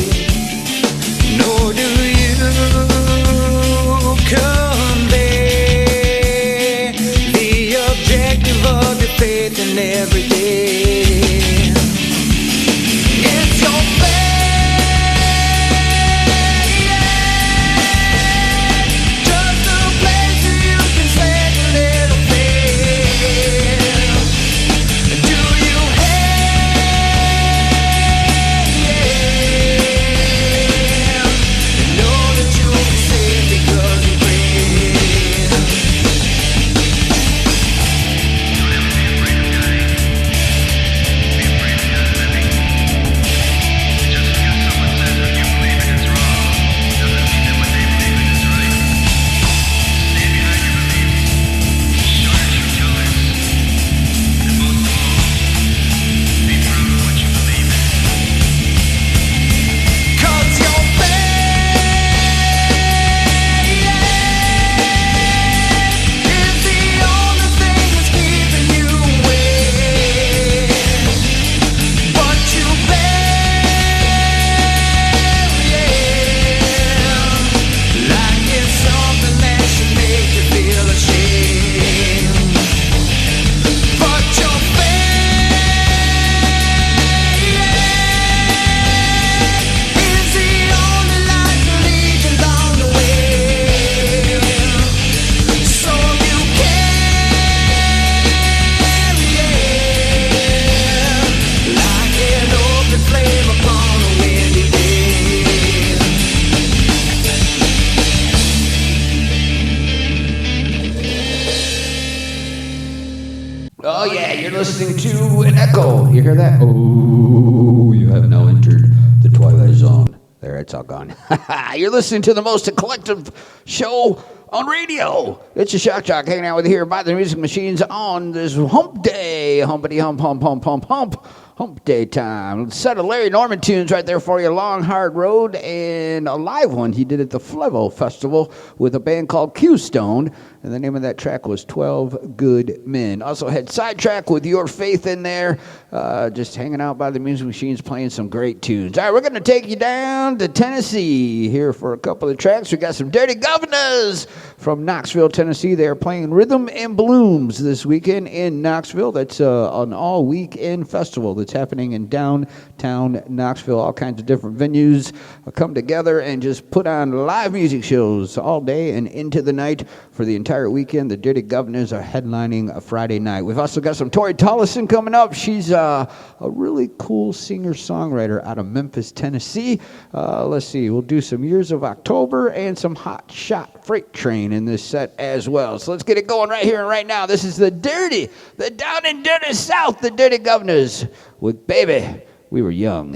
nor do you convey the objective of your faith in every day. It's your just a place where you can spread a little faith. Do you know that you'll be saved because you pray? Cause your faith is the only thing that's keeping you awake. But you like it's something that should make you feel ashamed. But your faith is the only light that leads you along the way. So you like an open flame upon a windy day. Oh yeah, you're listening to an echo. You hear that? Oh, you have now entered the Twilight Zone. There, it's all gone. You're listening to the most collective show on radio. It's a Shock Jock hanging out with you here by the Music Machines on this hump day. Humpity hump, hump, hump, hump, hump. Hump day time. Set of Larry Norman tunes right there for you. Long Hard Road and a live one he did at the Flevo Festival with a band called Q-Stone. And the name of that track was 12 Good Men. Also had Sidetrack with Your Faith in there. Just hanging out by the Music Machines playing some great tunes. All right, we're going to take you down to Tennessee here for a couple of tracks. We got some Dirty Governors from Knoxville, Tennessee. They're playing Rhythm and Blooms this weekend in Knoxville. That's an all-weekend festival that's happening in downtown Knoxville. All kinds of different venues come together and just put on live music shows all day and into the night for the entire weekend. The Dirty Governors are headlining a Friday night. We've also got some Tori Tollison coming up. She's a really cool singer-songwriter out of Memphis, Tennessee. Let's see, we'll do some Years of October and some Hot Shot Freight Train in this set as well. So let's get it going right here and right now. This is the down and dirty South, the Dirty Governors with Baby, We Were Young.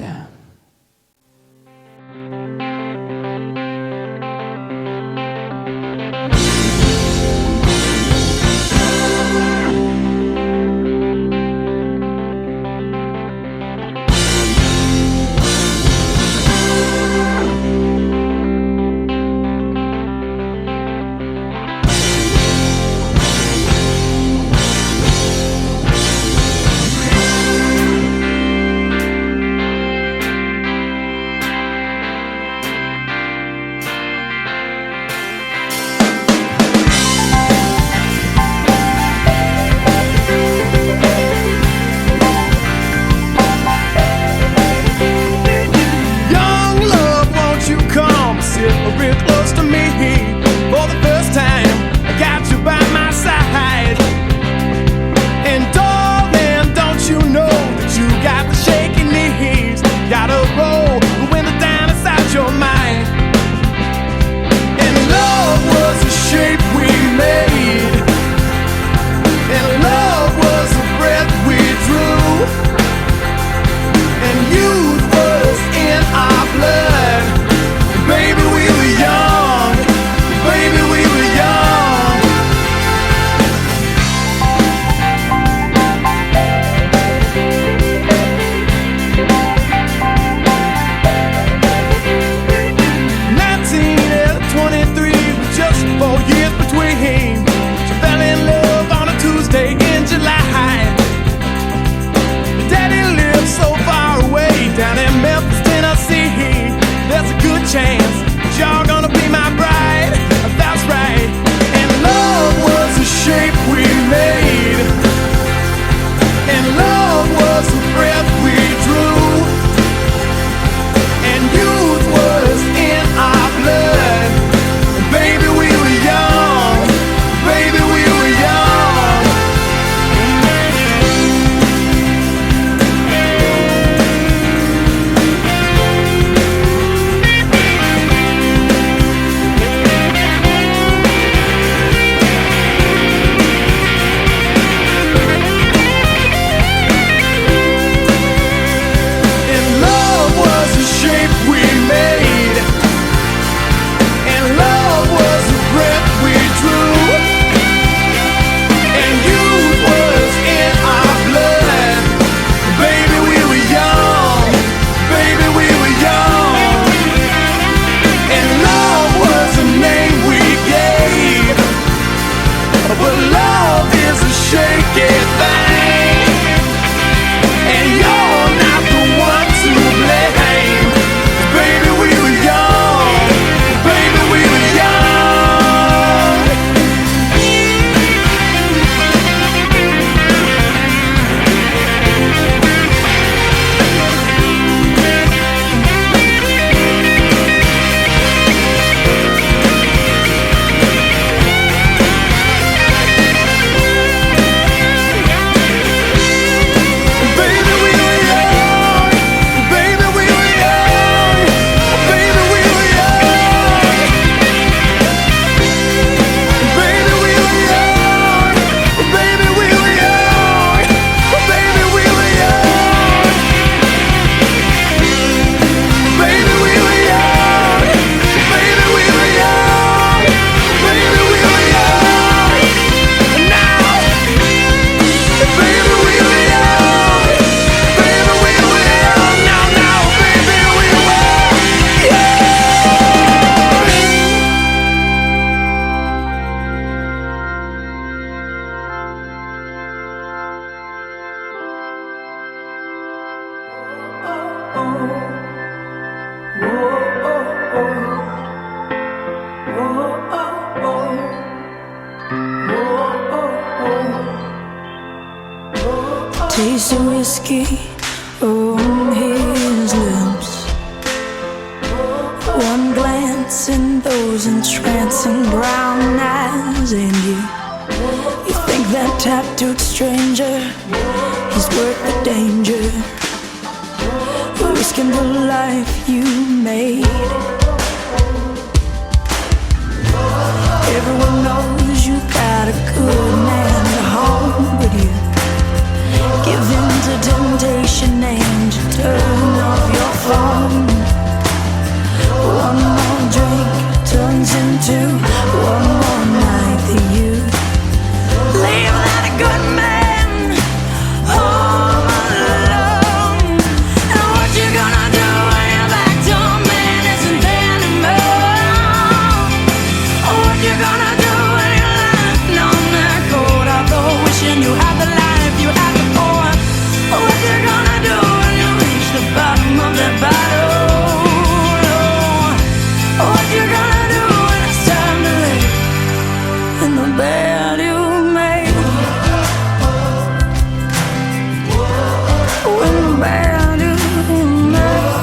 made, and love was the breath we drew, and youth was in our blood. Baby, we were young. Baby, we were young. And love was the shape we made, and love was the breath we drew, and youth was in our blood. Baby, we were young. Baby, we were young. And love was a name we gave, but love is a shaky thing, and you're not the one to blame. Baby, we were young. Baby, we were young. Baby, we were young. Baby, we were young. Baby, we were young. Baby, we were young. Baby, we were young. Baby, we were young. Baby, we were young. Baby, we were young. Baby, we were young. Now, baby, we were young. Baby, we were young. Now, baby, we were young. Taste of whiskey on his lips. One glance in those entrancing brown eyes, and you think that tattooed stranger, he's worth the danger, risking the life you made. Everyone knows you got a good man at home, but you give in to temptation and you turn off your phone. One more drink turns into one more night that you leave that good man home alone. And what you gonna do when your back door man isn't there anymore? What you gonna do when you're lying on that cold outdoor, wishing you had the life you had before? What you gonna do when you reach the bottom of that bottle? What you gonna do when it's time to lay in the bed you made? When the bed you made,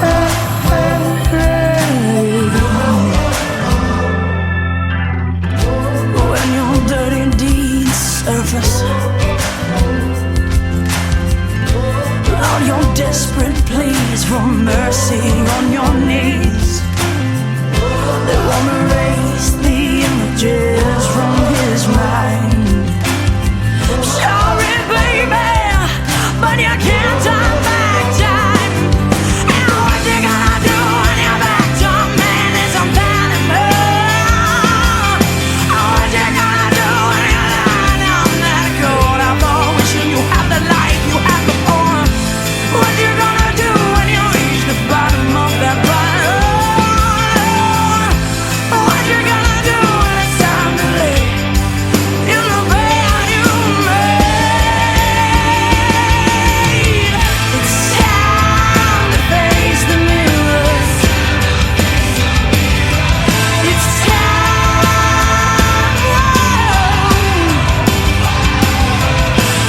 when your dirty deeds surface, all your desperate pleas for mercy on your knees, they won't erase the images from his mind. Sorry, baby, but you can't turn back time. And what you gonna do when your back door man is on anymore? What you gonna do when you're lying on that cold outdoor, wishing you had the life you had before? What you gonna do when you reach the bottom of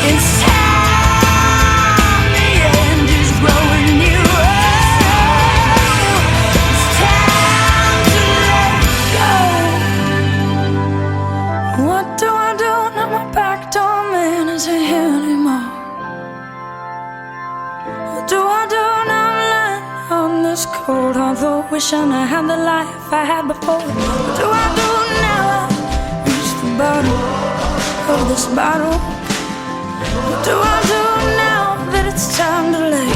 It's time, the end is growing nearer. It's time to let go. What do I do now? My back door man isn't here anymore. What do I do now? I'm lying on this cold harbor, wishing I had the life I had before. What do I do now? I reach the bottom of this bottle. What do I do now that it's time to lay?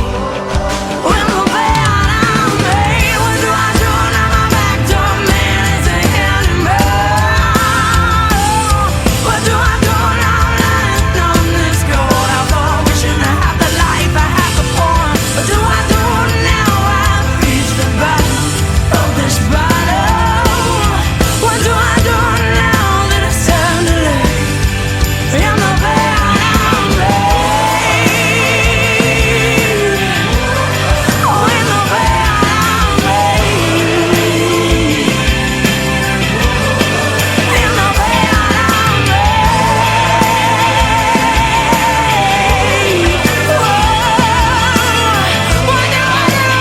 When the bed I'm made, what do I do now? My back door man isn't here anymore. What do I do now? I'm lying on this cold harbor, wishing I had the life I had before. What do I do now? I've reached the bottom of this bottle. What do I do now that it's time to lay? In the bed I'm made. Oh, in the bed I'm made. In the bed I'm made. What do I do?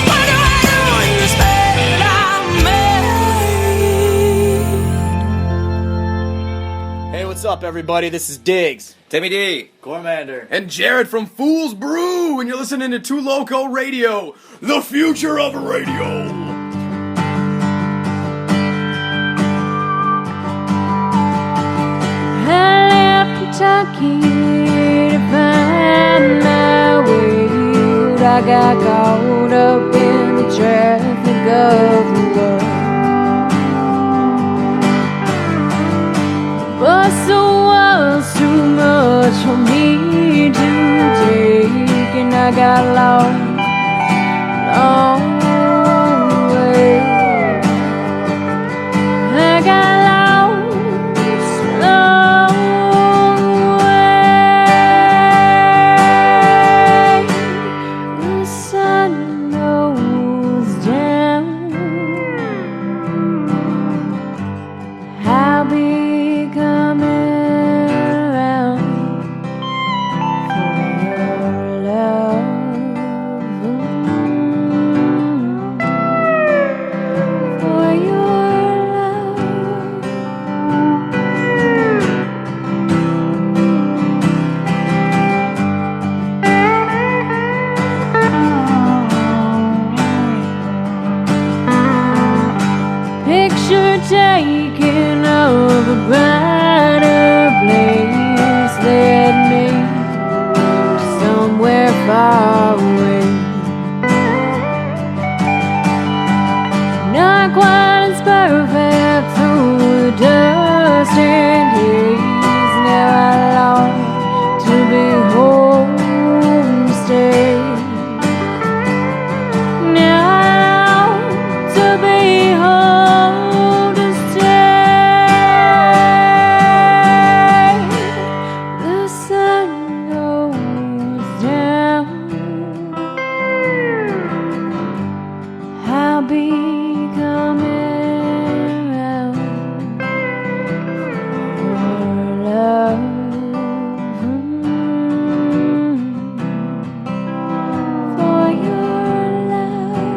What do I do in this bed I'm made? Hey, what's up, everybody? This is Diggs. Timmy D. Gormander. And Jared from Fool's Brew, and you're listening to 2 Loco Radio, the future of radio. I left Kentucky to find my way. I got caught up in the traffic of the world. Bustle was too much for me to take, and I got lost along the way. I got lost along the way. The sun goes down. I'll be coming around for your love. For your love. Picture taken of a brighter place led me to somewhere far away. Not quite as perfect through the dust and haze. Now I long to be home to stay. Now I long to be home to stay. The sun goes down. I'll be coming around for love. For your love.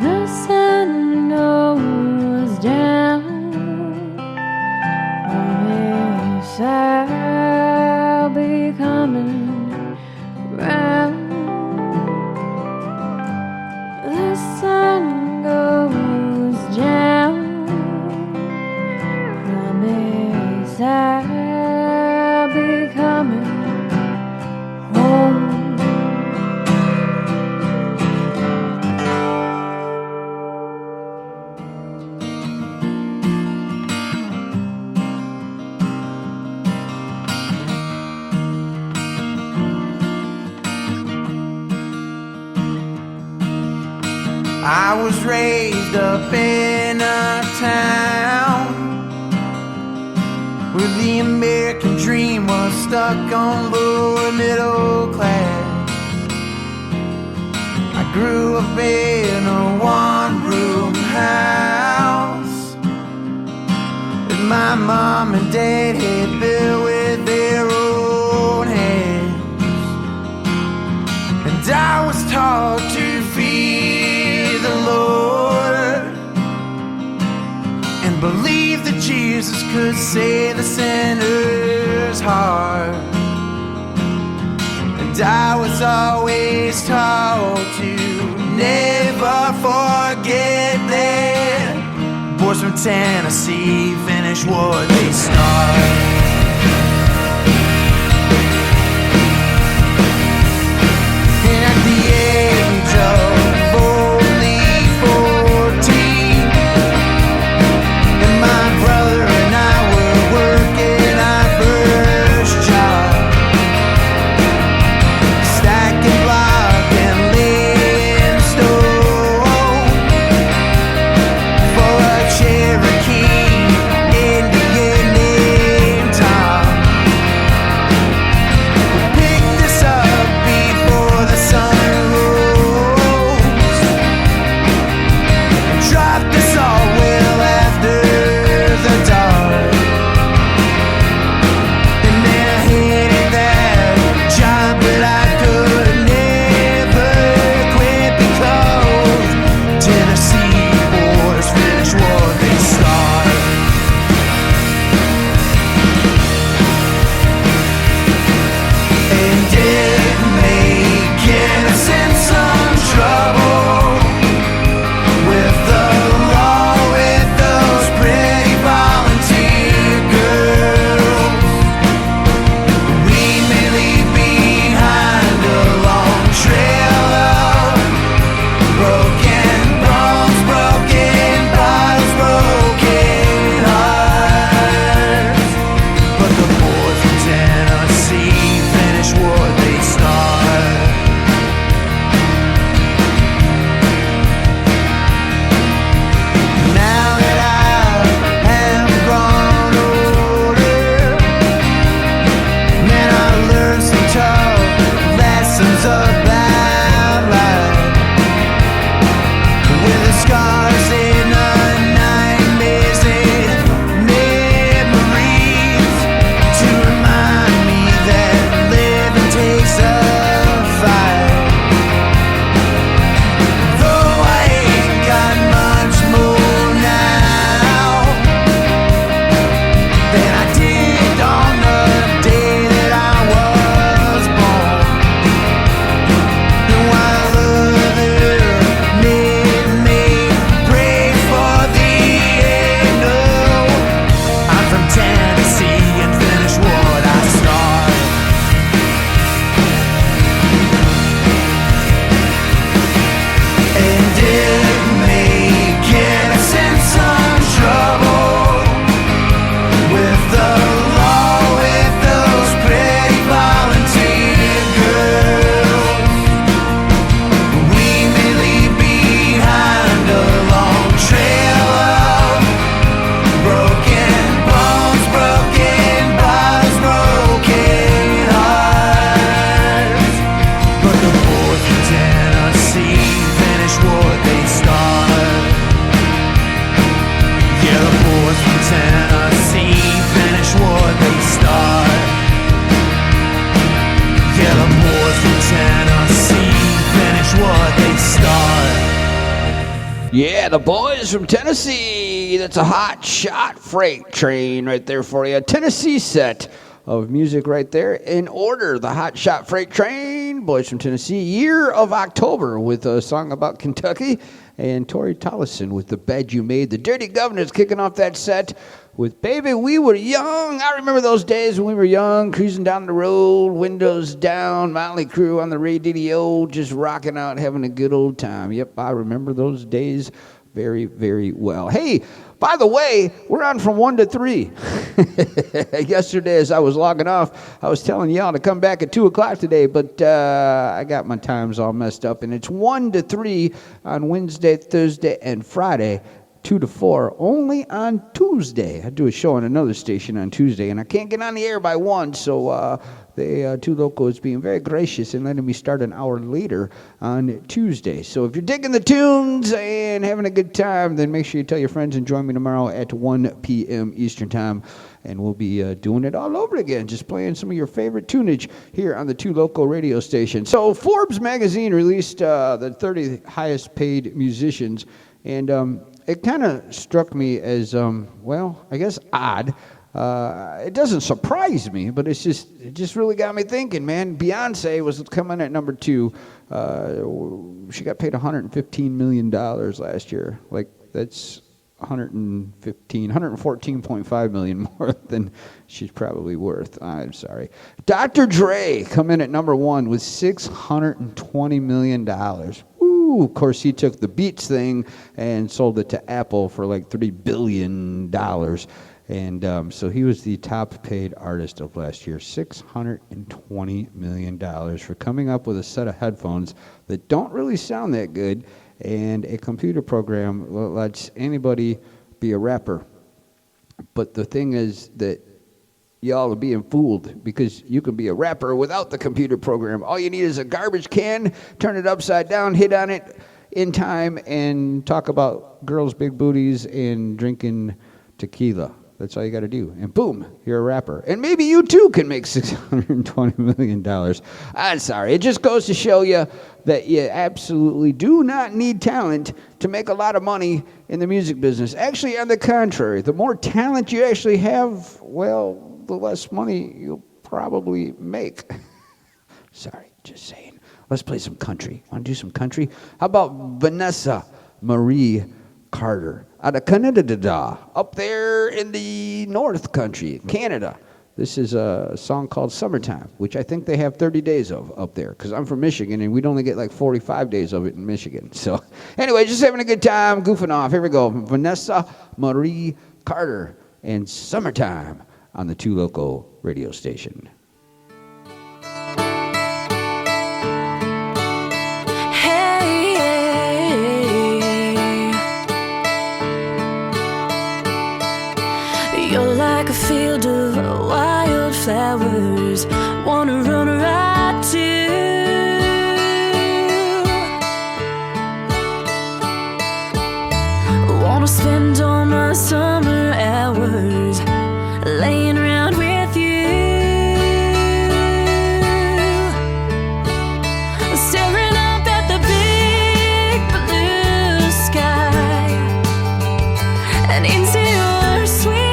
The sun goes down. Promise I'll be coming round. The sun goes down. Promise I'll be coming home. I was raised up in a town where the American dream was stuck on lower middle class. I grew up in a one-room house mom and dad had built with their own hands. And I was taught to fear the Lord and believe that Jesus could save the sinner's heart. And I was always taught to never forget that boys from Tennessee finish what they start. And at the age of only 14, and my brother and I were working our first job, stacking block and laying stone for a Cherokee Indian named Tom. We picked us up before the sun rose and dropped us all well after the dark. And then I hated that job, but I could never quit because Tennessee boys finish what they start. And it may get us in some trouble with the law, with those pretty volunteer girls. We may leave behind a long trail of broken bones, broken bottles, broken hearts. But the boys from Tennessee finish what they start. Now that I have grown older, man, I learned some tough lessons about life. With the scars in the nightmares and memories to remind me that living takes a fight. Though I ain't got much more now than I did on the day that I was born. And while other men may pray for the end, oh, I'm from Tennessee and finish what I start. And it may get us in some trouble with the law, with those pretty volunteer girls. We may leave behind a long trail of broken bones, broken bottles, broken hearts. But the boys from Tennessee finish what they start. Yeah, the boys from Tennessee finish what they start. Yeah, the boys from Tennessee finish what they start. Yeah, the boys from Tennessee. That's a hot shot freight train right there for you. A Tennessee set of music right there. In order, the hot shot freight train, boys from Tennessee. Year of October with a song about Kentucky. And Tori Tollison with The Bed You Made. The Dirty Governors kicking off that set with Baby We Were Young. I remember those days when we were young, cruising down the road, windows down, Motley Crue on the radio, just rocking out, having a good old time. Yep, I remember those days very, very well. Hey, by the way, we're on from 1 to 3. Yesterday, as I was logging off, I was telling y'all to come back at 2 o'clock today, but I got my times all messed up, and it's 1 to 3 on Wednesday, Thursday, and Friday. 2 to 4, only on Tuesday. I do a show on another station on Tuesday, and I can't get on the air by 1, so the Two Loco is being very gracious and letting me start an hour later on Tuesday. So if you're digging the tunes and having a good time, then make sure you tell your friends and join me tomorrow at 1 p.m. Eastern Time, and we'll be doing it all over again, just playing some of your favorite tunage here on the Two Loco radio station. So Forbes magazine released the 30 highest paid musicians, and it kind of struck me as, well, I guess odd. It doesn't surprise me, but it just really got me thinking, man. Beyonce was coming at number 2. She got paid $115 million last year. Like, that's 114.5 million more than she's probably worth. I'm sorry. Dr. Dre come in at number 1 with $620 million. Woo! Of course, he took the Beats thing and sold it to Apple for like $3 billion. And so he was the top paid artist of last year, $620 million for coming up with a set of headphones that don't really sound that good, and a computer program that lets anybody be a rapper. But the thing is that y'all are being fooled, because you can be a rapper without the computer program. All you need is a garbage can, turn it upside down, hit on it in time, and talk about girls' big booties and drinking tequila. That's all you got to do. And boom, you're a rapper. And maybe you too can make $620 million. I'm sorry. It just goes to show you that you absolutely do not need talent to make a lot of money in the music business. Actually, on the contrary, the more talent you actually have, well, the less money you'll probably make. Sorry, just saying. Let's play some country. Want to do some country? How about Vanessa Marie Carter out of Canada, up there in the North Country, Canada. This is a song called Summertime, which I think they have 30 days of up there, because I'm from Michigan, and we'd only get like 45 days of it in Michigan. So anyway, just having a good time, goofing off. Here we go. Vanessa Marie Carter and Summertime on the Two Loco radio station. You're like a field of wildflowers, wanna run right to. Wanna spend all my summer hours laying around with you, staring up at the big blue sky and into your sweet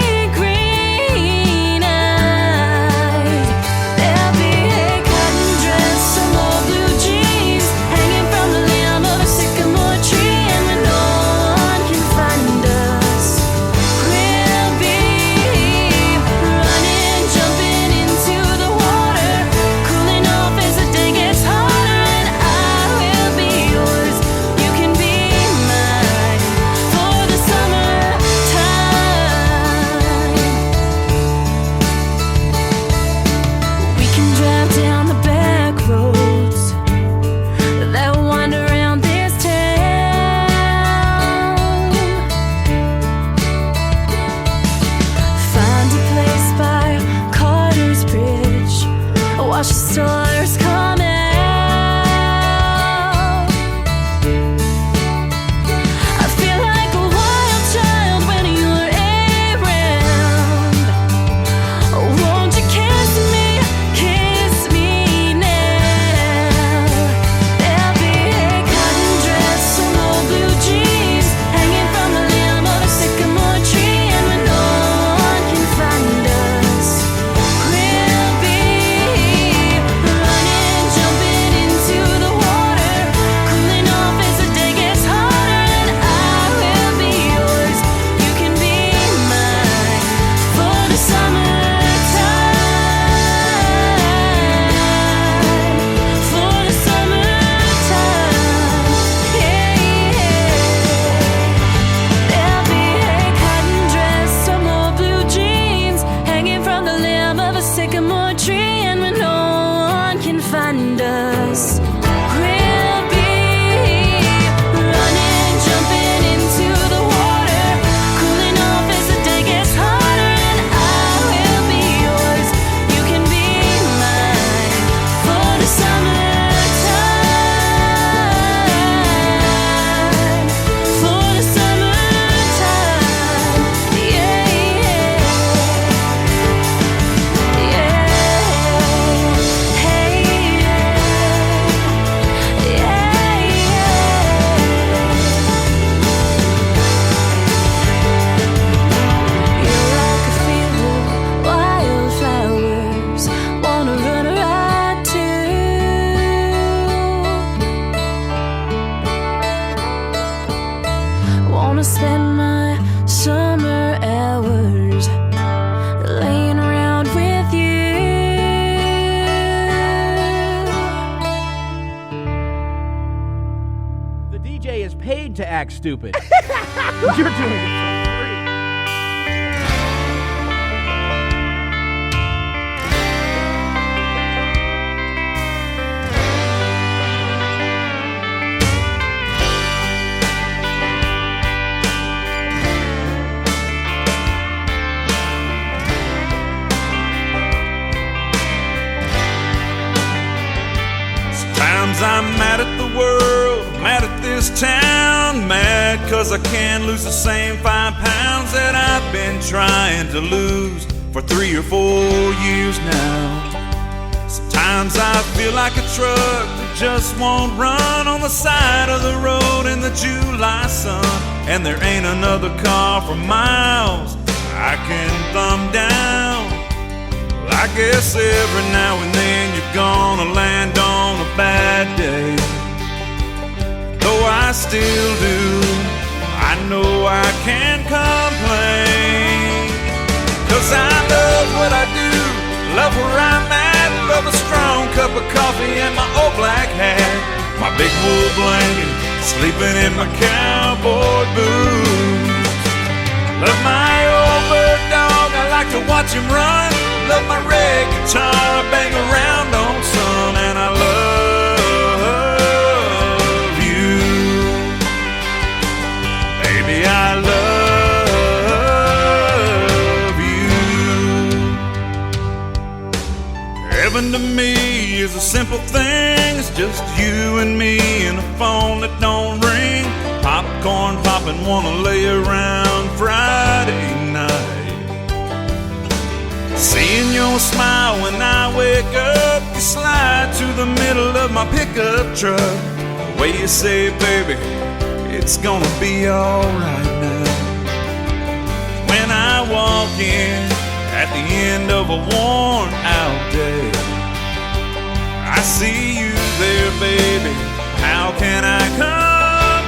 stars come out. I feel like a wild child when you're around. Won't you kiss me now? There'll be a cotton dress, some old blue jeans hanging from the limb of a sycamore tree, and when no one can find us, we'll be act stupid. You're doing it for free. Sometimes I'm mad at the world, mad at this town, mad 'cause I can't lose the same 5 pounds that I've been trying to lose for 3 or 4 years now. Sometimes I feel like a truck that just won't run on the side of the road in the July sun, and there ain't another car for miles I can thumb down. I guess every now and then you're gonna land on a bad day. Though I still do, I know I can't complain. 'Cause I love what I do, love where I'm at, love a strong cup of coffee and my old black hat, my big wool blanket, sleeping in my cowboy boots. Love my old bird dog, I like to watch him run. Love my red guitar, I bang around on some, and I love you. Baby, I love you. Heaven to me is a simple thing. It's just you and me and a phone that don't ring. Popcorn popping, wanna lay around Friday night. Seeing your smile when I wake up, you slide to the middle of my pickup truck. The way you say, baby, it's gonna be alright now. When I walk in at the end of a worn out day, I see you there, baby, how can I complain?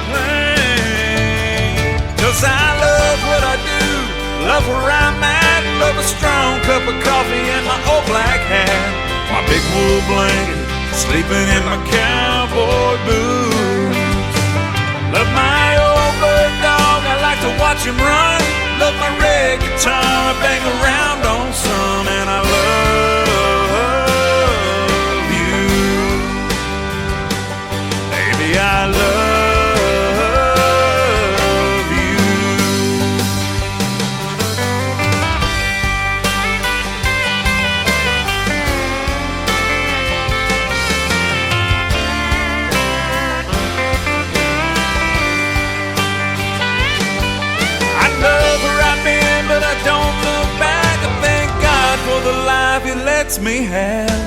'Cause I love what I do, love where I'm at, love a strong cup of coffee and my old black hat, my big wool blanket, sleeping in my cowboy boots. Love my old bird dog, I like to watch him run. Love my red guitar, I bang around on some, and I love you. Baby, I love the life he lets me have.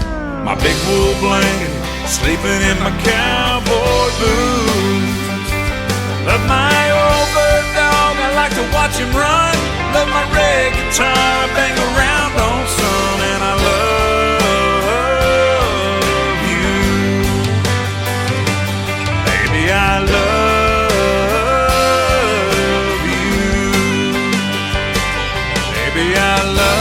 My big wool blanket, sleeping in my cowboy boots. Love my old bird dog, I like to watch him run. Love my red guitar, I bang around on some, and I love you. Baby, I love you. Baby, I love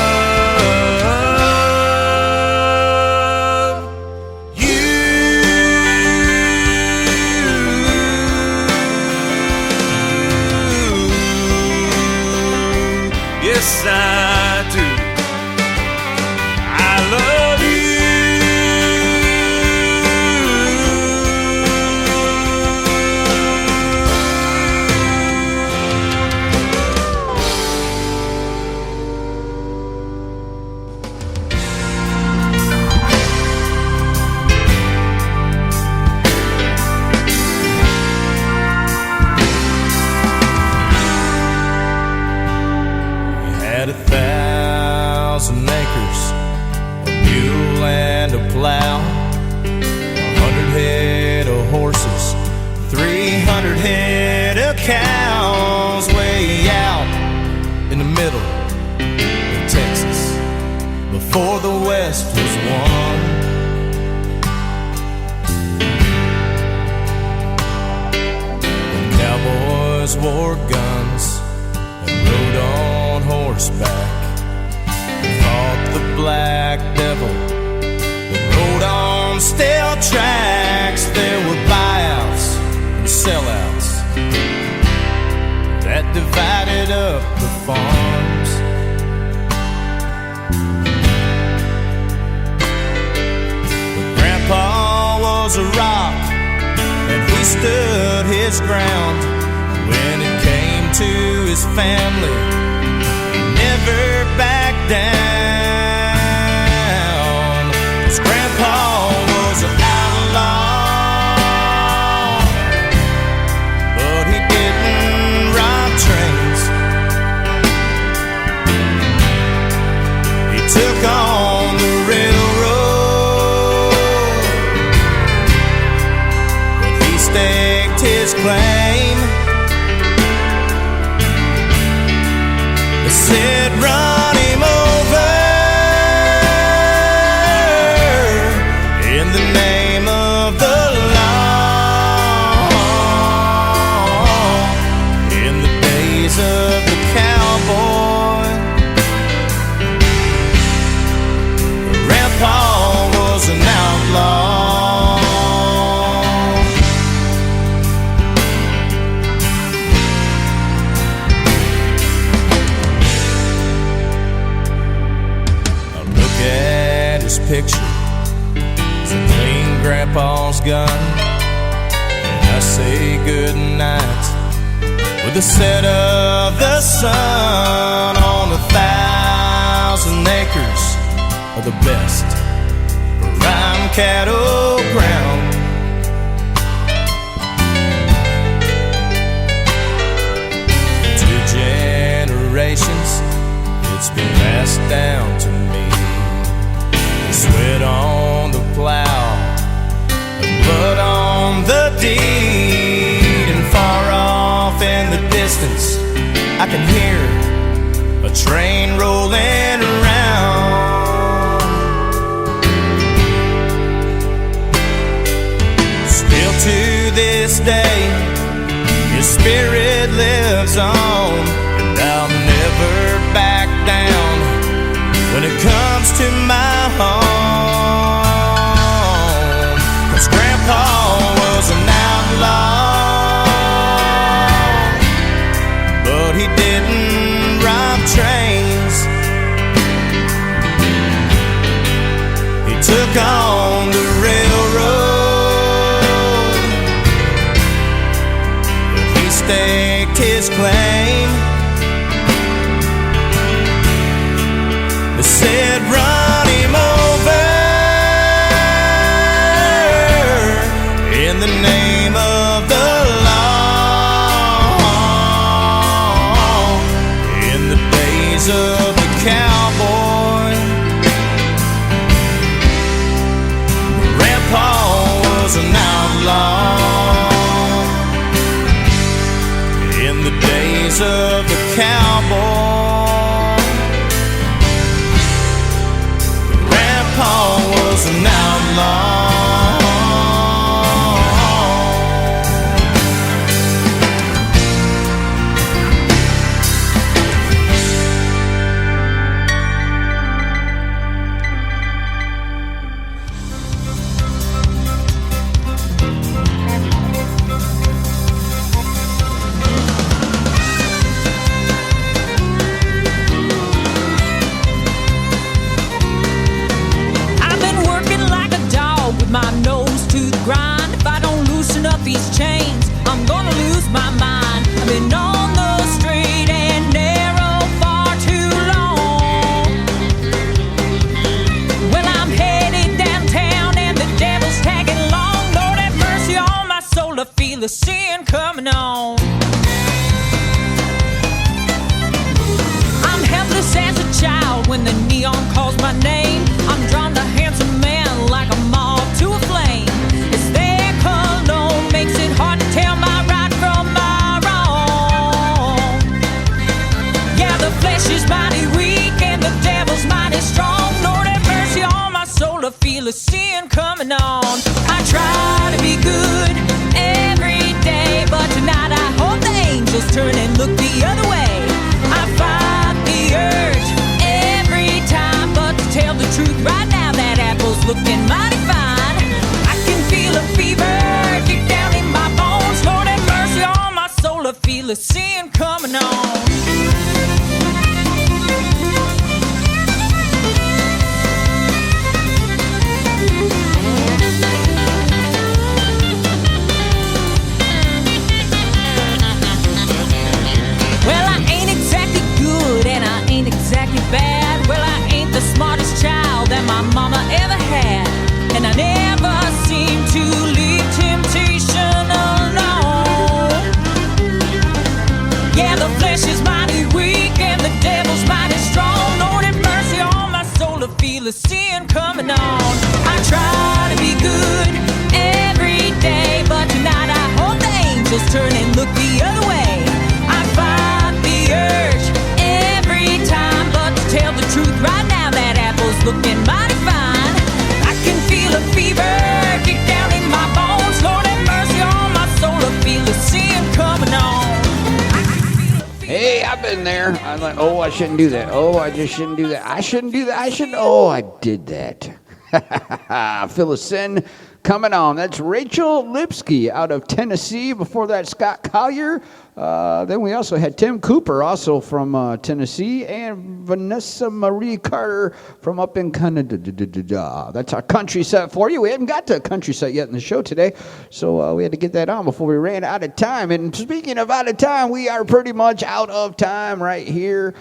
I do. I love you. Had 1,000 acres, a mule and a plow, 100 head of horses, 300 head of cows, way out in the middle of Texas, before the West was won. The cowboys wore guns and rode on horseback, fought the black devil, and rode on stale tracks. There were buyouts and sellouts, divided up the farms. But Grandpa was a rock, and he stood his ground. When it came to his family, he never backed down. 'Cause Grandpa was an outlaw, but he didn't rob trains. He took on the railroad, but he staked his claim. They said run him over in the name of the law. In the days of the cowboy, Grandpa was an outlaw. I look at his picture, it's a clean Grandpa's gun, and I say good night with the set of the sun on 1,000 acres of the best prime cattle ground. Two generations, it's been passed down to me. The sweat on the plow, the blood on the deed, and far off in the distance I can hear a train rolling around. Still to this day, his spirit lives on, and I'll never back down when it comes to my home. 'Cause Grandpa was an outlaw, but he didn't rob trains. He took on the railroad, but he staked his claim. They said run him over in the name of the law. In the days of the cowboy, Grandpa was an outlaw. In the days of the cowboy, Grandpa was an outlaw. I've been working like a dog with my nose to the grind. If I don't loosen up these chains, I'm gonna lose my mind. I've been on the straight and narrow far too long. Well, I'm headed downtown and the devil's tagging along. Lord have mercy on my soul, I feel the sin coming on. I'm helpless as a child when the neon calls my name. I'm drawn to handsome men like a moth to a flame. It's their cologne makes it hard to tell my right from my wrong. Yeah, the flesh is mighty weak and the devil's mighty strong. Lord have mercy on my soul, I feel a sin coming on. I try to be good every day, but tonight I hope the angels turn and look the other way. I fight the urge every time I shouldn't do that. Oh, I just shouldn't do that. I shouldn't do that. I shouldn't. Oh, I did that. Phyllis Sin coming on. That's Rachel Lipsky out of Tennessee. Before that, Scott Collier. Then we also had Tim Cooper, also from Tennessee, and Vanessa Marie Carter from up in Canada. That's our country set for you. We haven't got to a country set yet in the show today, so we had to get that on before we ran out of time. And speaking of out of time, we are pretty much out of time right here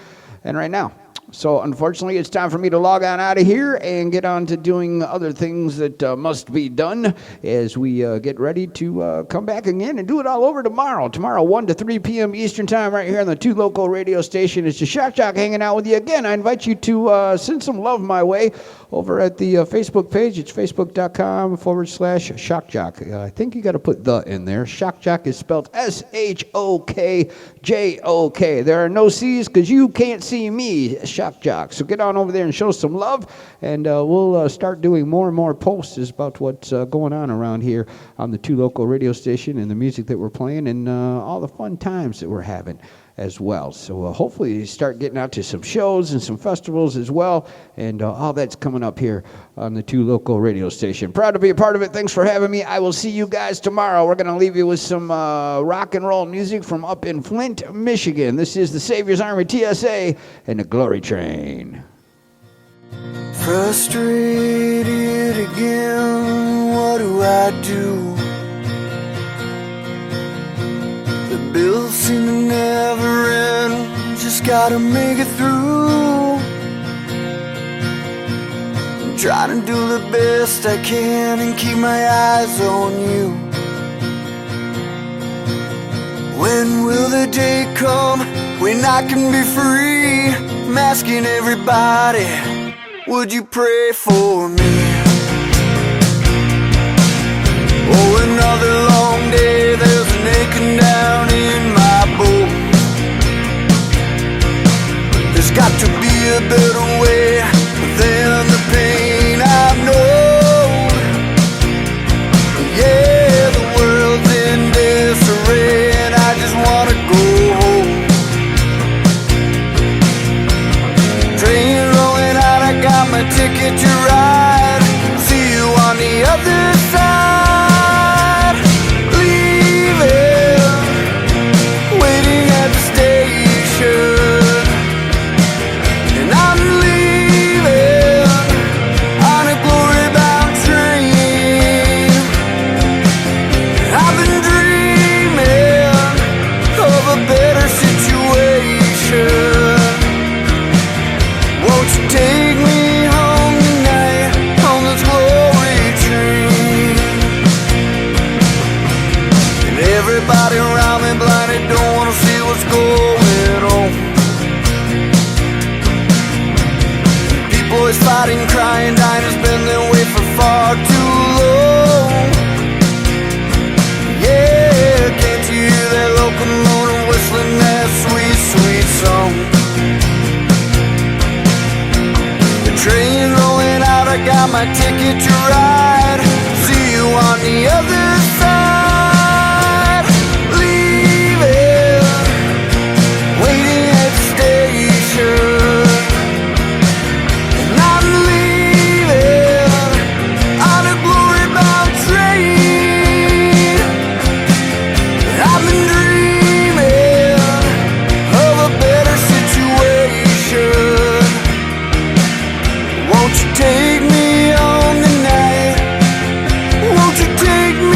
and right now. So unfortunately, it's time for me to log on out of here and get on to doing other things that must be done as we get ready to come back again and do it all over tomorrow. Tomorrow, 1 to 3 p.m. Eastern Time right here on the 2 Local radio station. It's the Shock Jock hanging out with you again. I invite you to send some love my way over at the Facebook page. It's facebook.com/Shock Jock. I think you got to put the in there. Shock Jock is spelled SHOKJOK. There are no C's because you can't see me, Shock Jock. So get on over there and show some love, and we'll start doing more and more posts about what's going on around here on the 2 Local radio station and the music that we're playing and all the fun times that we're having as well. So hopefully you start getting out to some shows and some festivals as well, and all that's coming up here on the 2 Local radio station. Proud to be a part of it. Thanks for having me. I will see you guys tomorrow. We're going to leave you with some rock and roll music from up in Flint, Michigan. This is the Savior's Army TSA and the Glory Train. Frustrated again, what do I do? The bills seem to never end, just gotta make it through. I'm trying to do the best I can and keep my eyes on you. When will the day come when I can be free? I'm asking everybody, would you pray for me? Oh, another long day, there's an aching down in my bones. There's got to be a better way than the pain I've known. Yeah, the world's in disarray and I just wanna go home. Train rolling out, I got my ticket to ride. See you on the other side. Everybody around me blinded, don't wanna see what's going on. People always fighting, crying, dying, has been their way for far too long. Yeah, can't you hear that locomotive whistling that sweet, sweet song? The train rolling out, I got my ticket to ride. See you on the other side. Take me on tonight. Won't you take me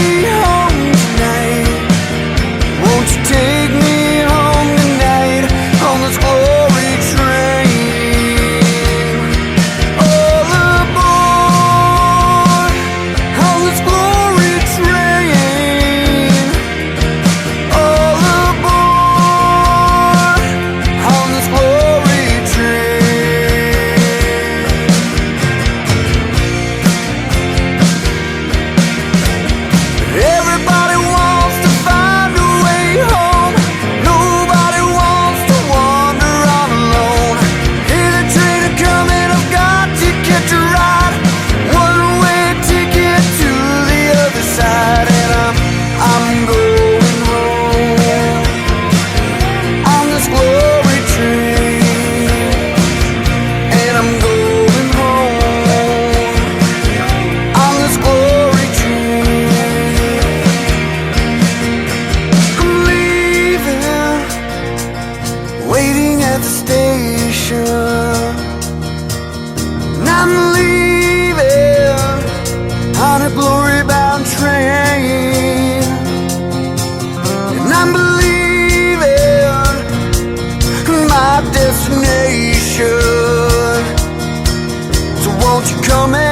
And I'm leaving on a glory-bound train, and I'm believing my destination. So won't you come in?